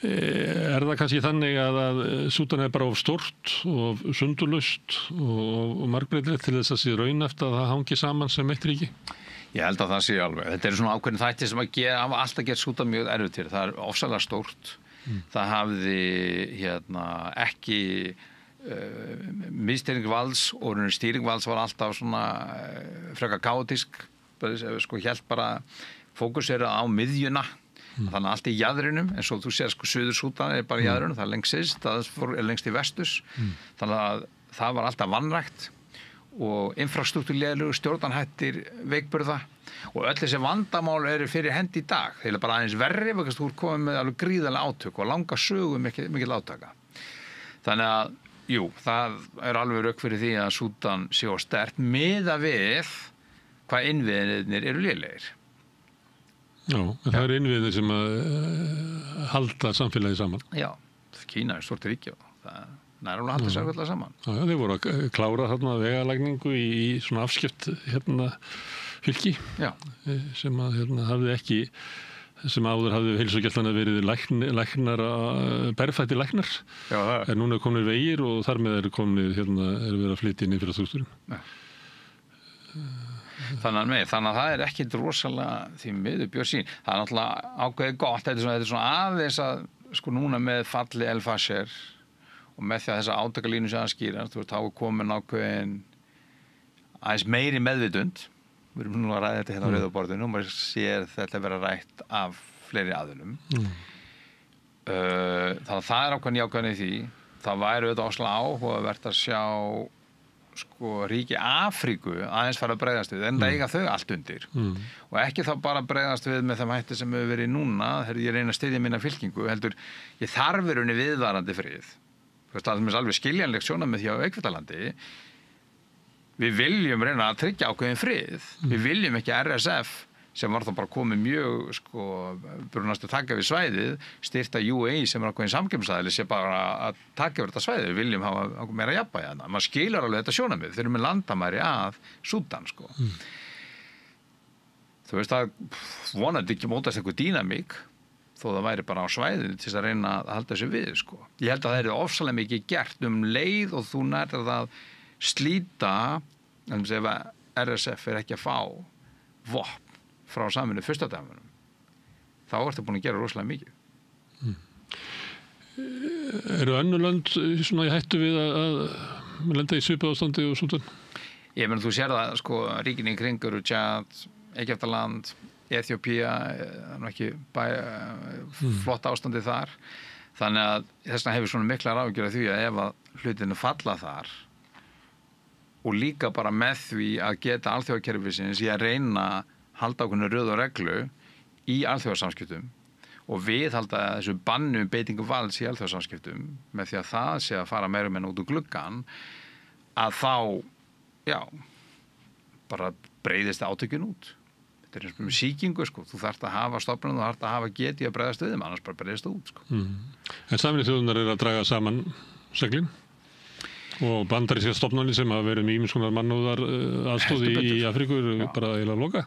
[SPEAKER 1] Er það kannski þannig að Súdan er bara of stórt og sundurlaust og margbreytilegt til þess að sé raunhæft að það hangi saman sem eitt ríki?
[SPEAKER 2] Ég held að það sé alveg. Þetta eru svona ákveðin þættir sem hafa alltaf gert Súdan mjög erfitt fyrir. Það er ofsalega stórt. Það hafði ekki miðstýring valds og stýring valds var alltaf svona frekar kaotísk sko hélt bara fókusera á miðjuna þannig að allt í jaðrinum eins og þú sér sko Suður Súdan er bara í jaðrinum, það er lengst syðst, það er lengst í vestus þannig að það var alltaf vanrækt og infrastruktúrlegu stjórnarhættir veikburða og öll þessi vandamál eru fyrir hendi í dag þeir eru bara aðeins verri vegna þú ert komið með alveg gríðarlega átök og langa sögu mikil átaka þannig að, jú, það er alveg rök fyrir því að Súdan sé á sterkt miðað við hvað innviðirnir eru lélegir.
[SPEAKER 1] Já, það eru innviðir sem að halda samfélagið saman.
[SPEAKER 2] Já, Kína er stórt ríki og það nær alveg haldið sér allar saman.
[SPEAKER 1] Já, þeir voru að klára þarna vegalagningu í svona afskipt fylki sem að hafði ekki sem áður hafði heilsugæslan verið læknar berfættir læknar en núna er komnir vegir og þar með er verið að flytja inn í infrastruktúrin.
[SPEAKER 2] Þannig að það er ekki rosalega því miður Björnsín. Það er náttúrulega ákveðið gott, þetta er svona aðeins að sko núna með falli El-Fasher og með því að þessa átakalínu sem að skýrast, þú veist, þá er komin ákveðin aðeins meiri meðvitund. Við erum nú að ræða þetta hérna á rauðaborðinu og maður sér þetta vera rætt af fleiri aðilum. Þannig að það er ákveðin jákvæðin í því. Það væri auðvitað óslega áhugavert að sjá sko ríki Afríku aðeins fara að bregðast við, en það eiga þau allt undir. Og ekki þá bara bregðast við með þeim hætti sem hefur verið núna, þegar ég reyna að styðja mína fylkingu, heldur ég þarf í rauninni viðvarandi frið. Það er alveg skiljanleg sjónarmið hjá Egyptalandi. Við viljum reyna að tryggja ákveðin frið. Við viljum ekki RSF sem var þá bara komið mjög sko brunast að taka við svæðið, styrta UAE sem er ákveðin samkeppnisaðili sé bara að taka við þetta svæðið. Við viljum hafa meira jafnvægi þarna. Maður skilur alveg þetta sjónarmið. Þeir eru með landamæri að Súdan sko. Þú veist að vonandi ekki mótast einhver dýnamík þó það væri bara á svæðinu til þess að reyna að halda þessu við sko. Ég held að það er ofsalega mikið gert leið og þú nærð að slíta ef RSF er ekki að fá vopn frá saminu fyrstadamunum þá ertu búin að gera rosalega mikið.
[SPEAKER 1] Eru önnur lönd svona í hættu við að lenda í svipuðu ástandi og Súdan?
[SPEAKER 2] Ég meina þú sér það sko ríkin í kring eru Tchad, Egyptaland, Eþjópía, það er ekki flott ástandi þar. Þannig að þessna hefur svona miklar áhyggjur af því að ef að hlutinu falla þar og líka bara með því að geta alþjóðakerfisins í að reyna halda ákveðna röð og reglu í alþjóðasamskiptum og viðhalda þessu bannu beitingu valds í alþjóðasamskiptum með því að það sé að fara meira út úr gluggan að þá, já, bara breiðist átökin út. Þetta er eins og með sýkingu, sko. Þú þarft að hafa stofnun og þú þarft að hafa geti að bregðast við þeim, annars bara breiðist það út, sko.
[SPEAKER 1] En Sameinuðu þjóðirnar eru að draga saman seglin og bandarískar stofnanir sem hafa verið með ýmiss konar mannúðar aðstóð í Afríku eru bara eiginlega loka.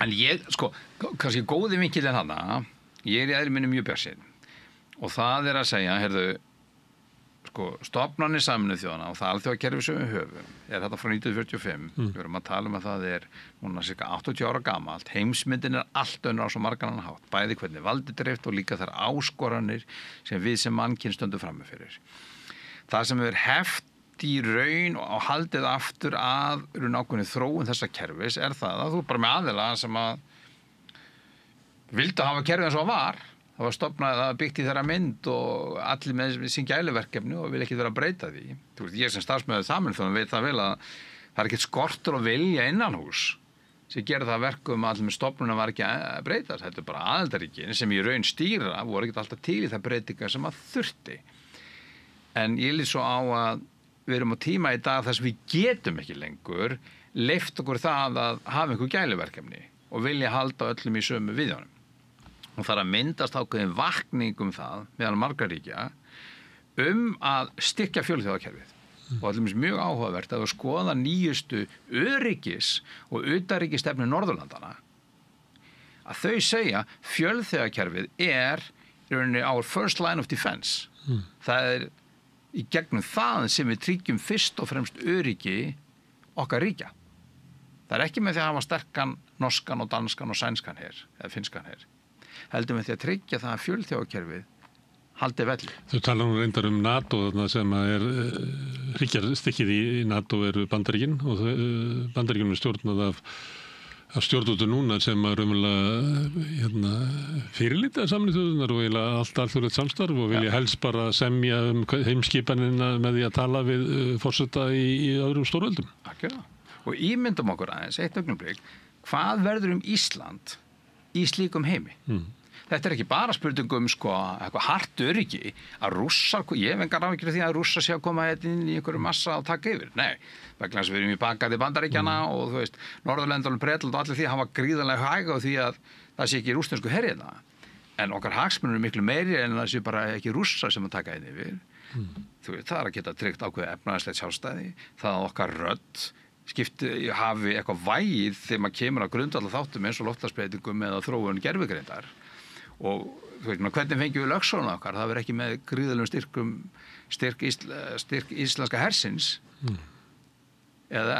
[SPEAKER 2] En ég, sko, kannski góði vinkillinn hana, ég er í eðli minni mjög bjartsýnn og það er að segja, heyrðu, sko, stofnanir Sameinuðu þjóðanna og það alþjóðakerfi sem við höfum þetta frá 1945. Við erum að tala að það núna cirka 80 ára gamalt. Heimsmyndin allt önnur á svo margan hátt, bæði hvernig valdi dreift og líka þær áskoranir sem við sem mannkyn stöndum frammi fyrir. Það sem heft í raun og haldið aftur að ákveðinni þróun þessa kerfis það að þú bara með aðila sem að vildu hafa kerfið eins og var. Það var stofnað, það var byggt í þeirra mynd og allir með sín gæluverkefni og vil ekki vera að breyta því. Þú veist, ég sem starfsmaður Sameinuðu þjóðanna veit það vel að það ekkert skortur að vilja innanhús sem gerir það verkum að allir með stofnunum var ekki að breyta. Þetta bara aðildarríkin sem í raun stýra voru ekki alltaf til í það breytingar sem að þurfti. En ég lít svo á að við erum á tíma í dag þar sem við getum ekki lengur leyft okkur það að hafa einhver gæluverkefni og vilja halda öllum í sömu viðjónum. Og það að myndast ákveðin vakning það meðal margra ríkja að styrkja fjölþjóðakerfið. Og allir mjög áhugavert að skoða nýjustu öryggis og utanríkisstefnu Norðurlandana. Að þau segja fjölþjóðakerfið í rauninni our first line of defense. Það í gegnum það sem við tryggjum fyrst og fremst öryggi okkar ríkja. Það ekki með því að hafa sterkan norskan og danskan og sænskan her, eða finskan her. Heldum við því að tryggja það að fjölþjóðakerfið haldi velli.
[SPEAKER 1] Þú tala reyndar NATO þarna sem ríkjarstykkið í NATO Bandaríkin og Bandaríkin stjórnað af stjórnvöldum núna sem raunverulega fyrirlita Sameinuðu þjóðirnar og eiginlega allt alþjóðlegt samstarf og vilja helst bara semja heimskipanina með því að tala við forseta í öðrum stórveldum.
[SPEAKER 2] Akkurat. Og ímyndum okkur aðeins eitt augnablik, hvað verður Ísland í slíkum heimi? Þetta ekki bara spurningum eitthvað hart öryggi að Rússar, ég hef engar áhyggjur af því að Rússar sé að koma inn í einhverju massa og taka yfir. Nei, vegna þess að við erum í bakgarði Bandaríkjanna og þú veist, Norðurlöndunum, Bretland og allir því hafa gríðarlega hæga á því að það sé ekki rússnesku herriðna. En okkar hagsmunir miklu meiri en það sé bara ekki Rússar sem að taka inn yfir. Þú veist, það að geta tryggt ákveðið efnahagslegt sjálfstæði, það að okkar rödd hafi eitthvað vægið þegar maður kemur að grundvallar þáttum eins og loftslagsbreytingum eða þróun gervigreindar. Og þú veist, hvernig fengjum við lögsöguna okkar? Það verður ekki með gríðarlegum styrk íslenska hersins eða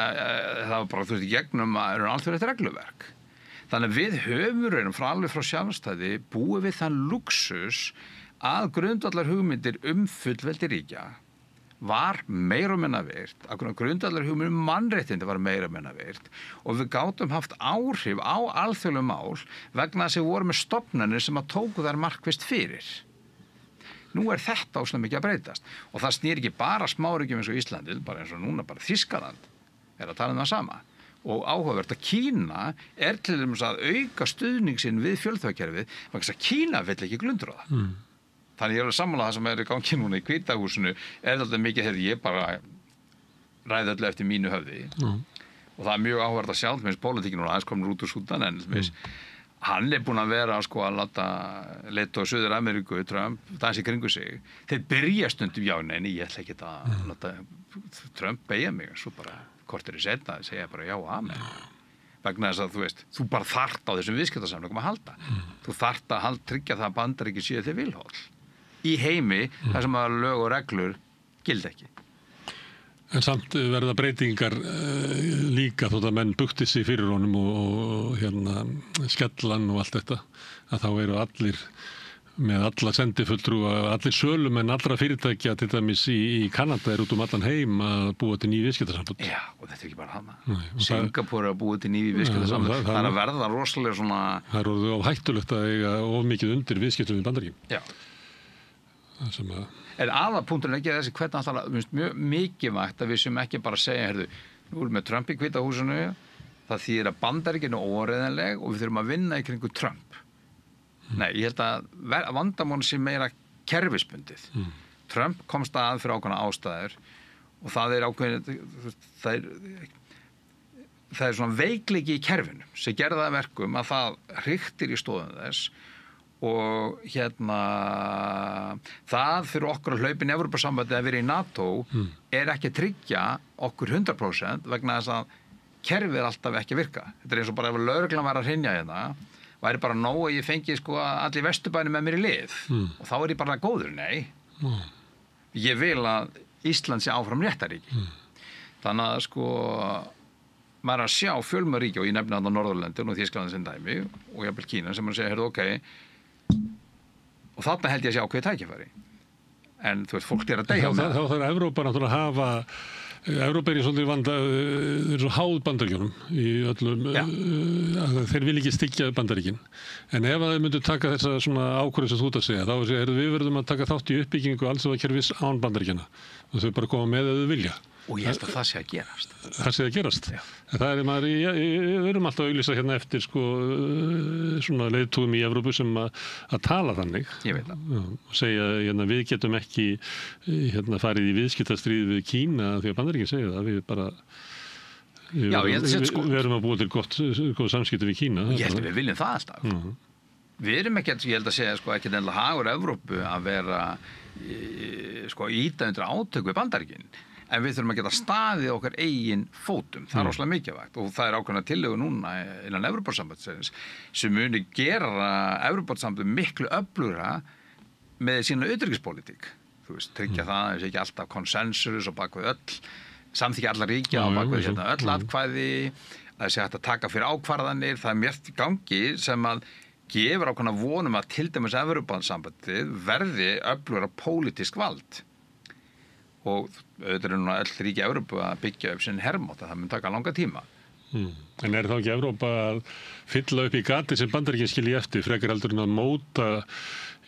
[SPEAKER 2] það var bara, þú veist, gegnum að alþjóðlegt regluverk. Þannig að við höfum alveg frá sjálfstæði búið við þann luxus að grundvallar hugmyndir fullveldi ríkja var meira og minna virt, að grundvallar hugmyndir mannréttindi var meira og minna virt og við gátum haft áhrif á alþjóðleg mál vegna þess að við vorum með stofnanir sem að tóku þær markvisst fyrir. Nú þetta óslega mikið að breytast og það snýr ekki bara smáríkjum eins og Íslandi, bara eins og núna bara Þýskaland að tala það sama. Og áhugavert að Kína til dæmis að auka stuðning sinn við fjölþjóðakerfið vegna þess að Kína vill ekki glundroða. Þannig ég sammála það sem í gangi núna í Hvíta húsinu alltaf mikið þegar ég bara ræði öllu eftir mínu höfði. Og það mjög áhugavert að sjá, minnst pólitíkin núna aðeins komur út úr Súdan en hann búinn að vera að láta leiðtoga Suður-Ameríku, Trump, dansa í kringu sig. Þeir byrja stundum, já, nei, ég ætla ekki að láta Trump beygja mig, svo bara kortir í seinna, segja bara já, amen. Vegna þess að þú veist, þú bara þarft á þessum viðskiptasamningum að halda. Þú þarft að tryggja það að Bandaríki séu þig vilhóll. Í heimi þar sem að lög og reglur gilda ekki.
[SPEAKER 1] En samt verða breytingar líka þótt að menn bukti sig fyrir honum og skellan og allt þetta að þá eru allir með alla sendifulltrúa, allir sölumenn allra fyrirtækja til dæmis í Kanada út allan heim að búa til ný viðskiptasambönd.
[SPEAKER 2] Já, og þetta ekki bara hana. Singapúr að búa til ný viðskiptasambönd. Það að verða rosalega svona...
[SPEAKER 1] Það er orðið of hættulegt að eiga of mikið undir viðskiptum við Bandaríkin.
[SPEAKER 2] Já. En aðalpunkturinn ekki þessi hvernig alltaf mjög mikilvægt að við sem ekki bara segja, nú erum við Trump í Hvíta húsinu, það þýðir að Bandaríkin er óreiðanleg og við þurfum að vinna í kringu Trump. Nei, ég held að vandamál sé meira kerfisbundið. Trump komst að fyrir ákveðna ástæður og það er ákveðin, það er svona veikleiki í kerfinu sem gerða það verkum að það hriktir í stóðum þess og það fyrir okkur að hlaupin í Evrópusambandið að vera í NATO ekki að tryggja okkur 100% vegna þess að kerfið er alltaf ekki að virka. Þetta er eins og bara ef lögreglan var að hrynja hérna væri bara nóg að ég fengi allir Vesturbænum með mér í lið og þá er ég bara góður, nei. ég vil að Ísland sé áfram réttaríki. Þannig að sko maður að sjá fjölmörg ríki og ég nefni þarna Norðurlöndin og Þýskaland sem dæmi og jafnvel Kína sem maður segir, heyrðu, ok, og þarna held ég að sjá ákveðið tækifæri. En þú veist, fólk að deyja
[SPEAKER 1] þá þarf Evrópa náttúrulega að hafa Evrópa í svolítið vanda, þeir svo háð Bandaríkjunum í öllum, þeir vil ekki styggja Bandaríkin. En ef þeir myndu taka þessa svona ákvörðun sem þú ert að segja, þá við verðum að taka þátt í uppbyggingu alþjóðakerfis án Bandaríkjanna og þau bara koma með ef þau vilja.
[SPEAKER 2] Og ég held að það sé að gerast.
[SPEAKER 1] Það sé að gerast. Já. Það við erum alltaf að auglýsa hérna eftir sko, svona leiðtogum í Evrópu sem að tala þannig.
[SPEAKER 2] Ég veit það.
[SPEAKER 1] Já, og segja hérna, við getum ekki hérna, farið í viðskiptastríð við Kína því að Bandaríkin segja það. Við bara við erum að búa til góð samskipti við Kína.
[SPEAKER 2] Ég held að við viljum það alltaf. Við erum ekkert, ég held að segja, sko, ekkert endilega hagur Evrópu að vera sko, íta undir átök við Bandaríkin. En við þurfum að geta staðið okkar eigin fótum. Það rosalega mikilvægt og það ákveðna tillögu núna innan Evrópusambandsins sem muni gera Evrópusambandið miklu öflugra með sína utanríkispólitík. Þú veist, tryggja það, þessi ekki alltaf konsensus og bakvið öll, samþykkja alla ríkja og bakvið hérna öll atkvæði, að þessi hægt að taka fyrir ákvarðanir, það mjög í gangi sem að gefur ákveðna vonum að til dæmis Evrópusambandið verði öflugra pólitísk vald. Og auðvitað núna öll ríki Evrópu að byggja upp sinn hermátt, það mun taka langa tíma.
[SPEAKER 1] En þá ekki Evrópa að fylla upp í gati sem Bandaríkin skilji eftir, frekar heldur en að móta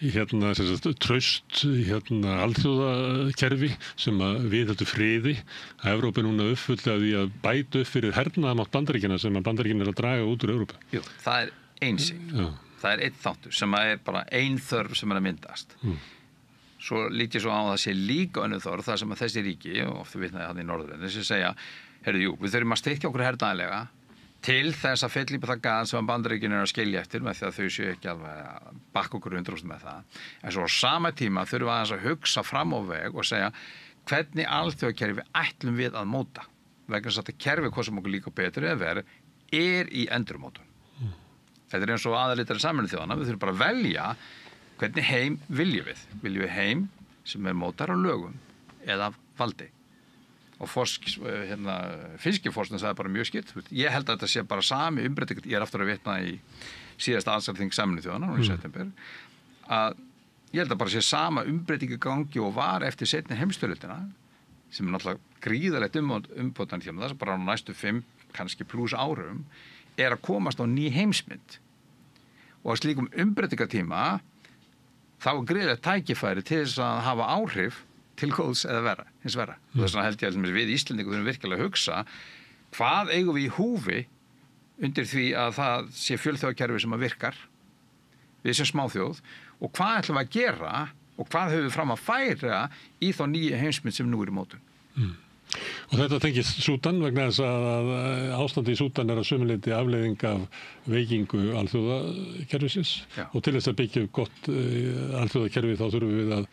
[SPEAKER 1] hérna, traust hérna, alþjóðakerfi sem að við þetta friði, að Evrópa núna uppfulli að því að bæta upp fyrir hernaðamátt Bandaríkina sem að Bandaríkin að draga út úr Evrópu.
[SPEAKER 2] Jú, það einsýn. Það einn þáttur sem að bara ein þörf sem að myndast. Svo lít ég svo á að það sé líka önnur þörf það sem að þessi ríki, og oft vitnaði það í Norðurlöndin, sem segja, heyrðu, jú, við þurfum að styrkja okkur hernaðarlega til þess að fylla upp það gat sem Bandaríkin að skilja eftir með því að þau séu ekki alveg að bakka okkur 100% með það. En svo á sama tíma þurfum við aðeins að hugsa fram á veg og segja hvernig alþjóðakerfi ætlum við að móta. Vegna þess að þetta kerfi, hvað sem okkur líka betur eða verið, í endurmótun. Þetta eins og aðalitari Sameinuðu þjóðanna, við þurfum bara að velja hvernig heim viljum við? Viljum við heim sem mótar á lögum eða valdi? Og fiskiforskinn sagði bara mjög skýrt. Ég held að þetta sé bara sami umbreyting. Ég aftur að vitna í síðasta aðsarþing Sameinuðu þjóðanna núna í september. Að ég held að bara sé sama umbreyting í gangi og var eftir seinni heimsstyrjöldina sem náttúrulega gríðarlegt umbótan hjá það sem bara á næstu 5, kannski pluss árum að komast á ný heimsmynd. Og á slíkum umbreytingatíma þá gríðilegt tækifæri til þess að hafa áhrif til góðs eða verra, hins verra. Og þess vegna held ég að við Íslendingar þurfum virkilega að hugsa hvað eigum við í húfi undir því að það sé fjölþjóðakerfi sem að virkar við sem smáþjóð og hvað ætlum við að gera og hvað höfum við fram að færa í þá nýju heimsmynd sem nú í mótun.
[SPEAKER 1] Og þetta tengist Súdan vegna þess að ástandi í Súdan að sömuleyti afleiðing af veikingu alþjóðakerfisins og til þess að byggja upp gott alþjóðakerfi þá þurfum við að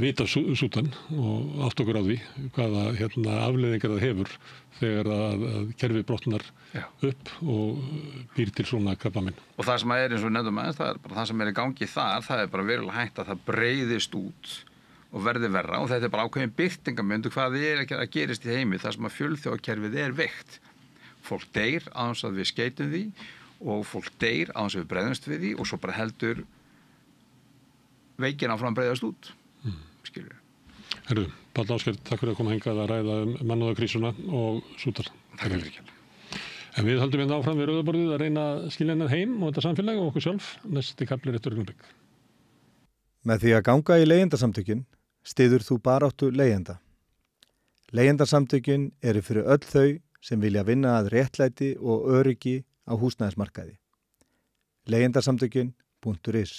[SPEAKER 1] vita Súdan og átt okkur á því hvaða afleiðingar það hefur þegar að kerfi brotnar upp og býr til svona krabbaminn.
[SPEAKER 2] Og það sem eins og nefndum aðeins, það bara það sem í gangi þar, það bara verulega hægt að það breiðist út og verði verra og þetta bara ákveðin birtingamynd hvað að gerist í heimi þar sem að fjölþjóðakerfið veikt. Fólk deyr á þess að við skeytum því og fólk deyr á þess að við bregðumst við því og svo bara heldur veikin áfram breiðast út. Skilur við.
[SPEAKER 1] Herru, Páll Ásgeir, takk fyrir að koma hingað að ræða mannúðarkrísuna og Súdan.
[SPEAKER 2] Takk fyrir ekki.
[SPEAKER 1] En við höldum hérna áfram við rauðaborðið að reyna að skilja hennar heim og þetta samfélag og okkur sjálf. Næsti kafli eftir augnablik.
[SPEAKER 3] Með því að ganga í leigjendasamtökin styður þú baráttu leigjenda. Leigjendasamtökin eru fyrir öll þau sem vilja vinna að réttlæti og öryggi á húsnæðismarkaði. Leigjendasamtökin.is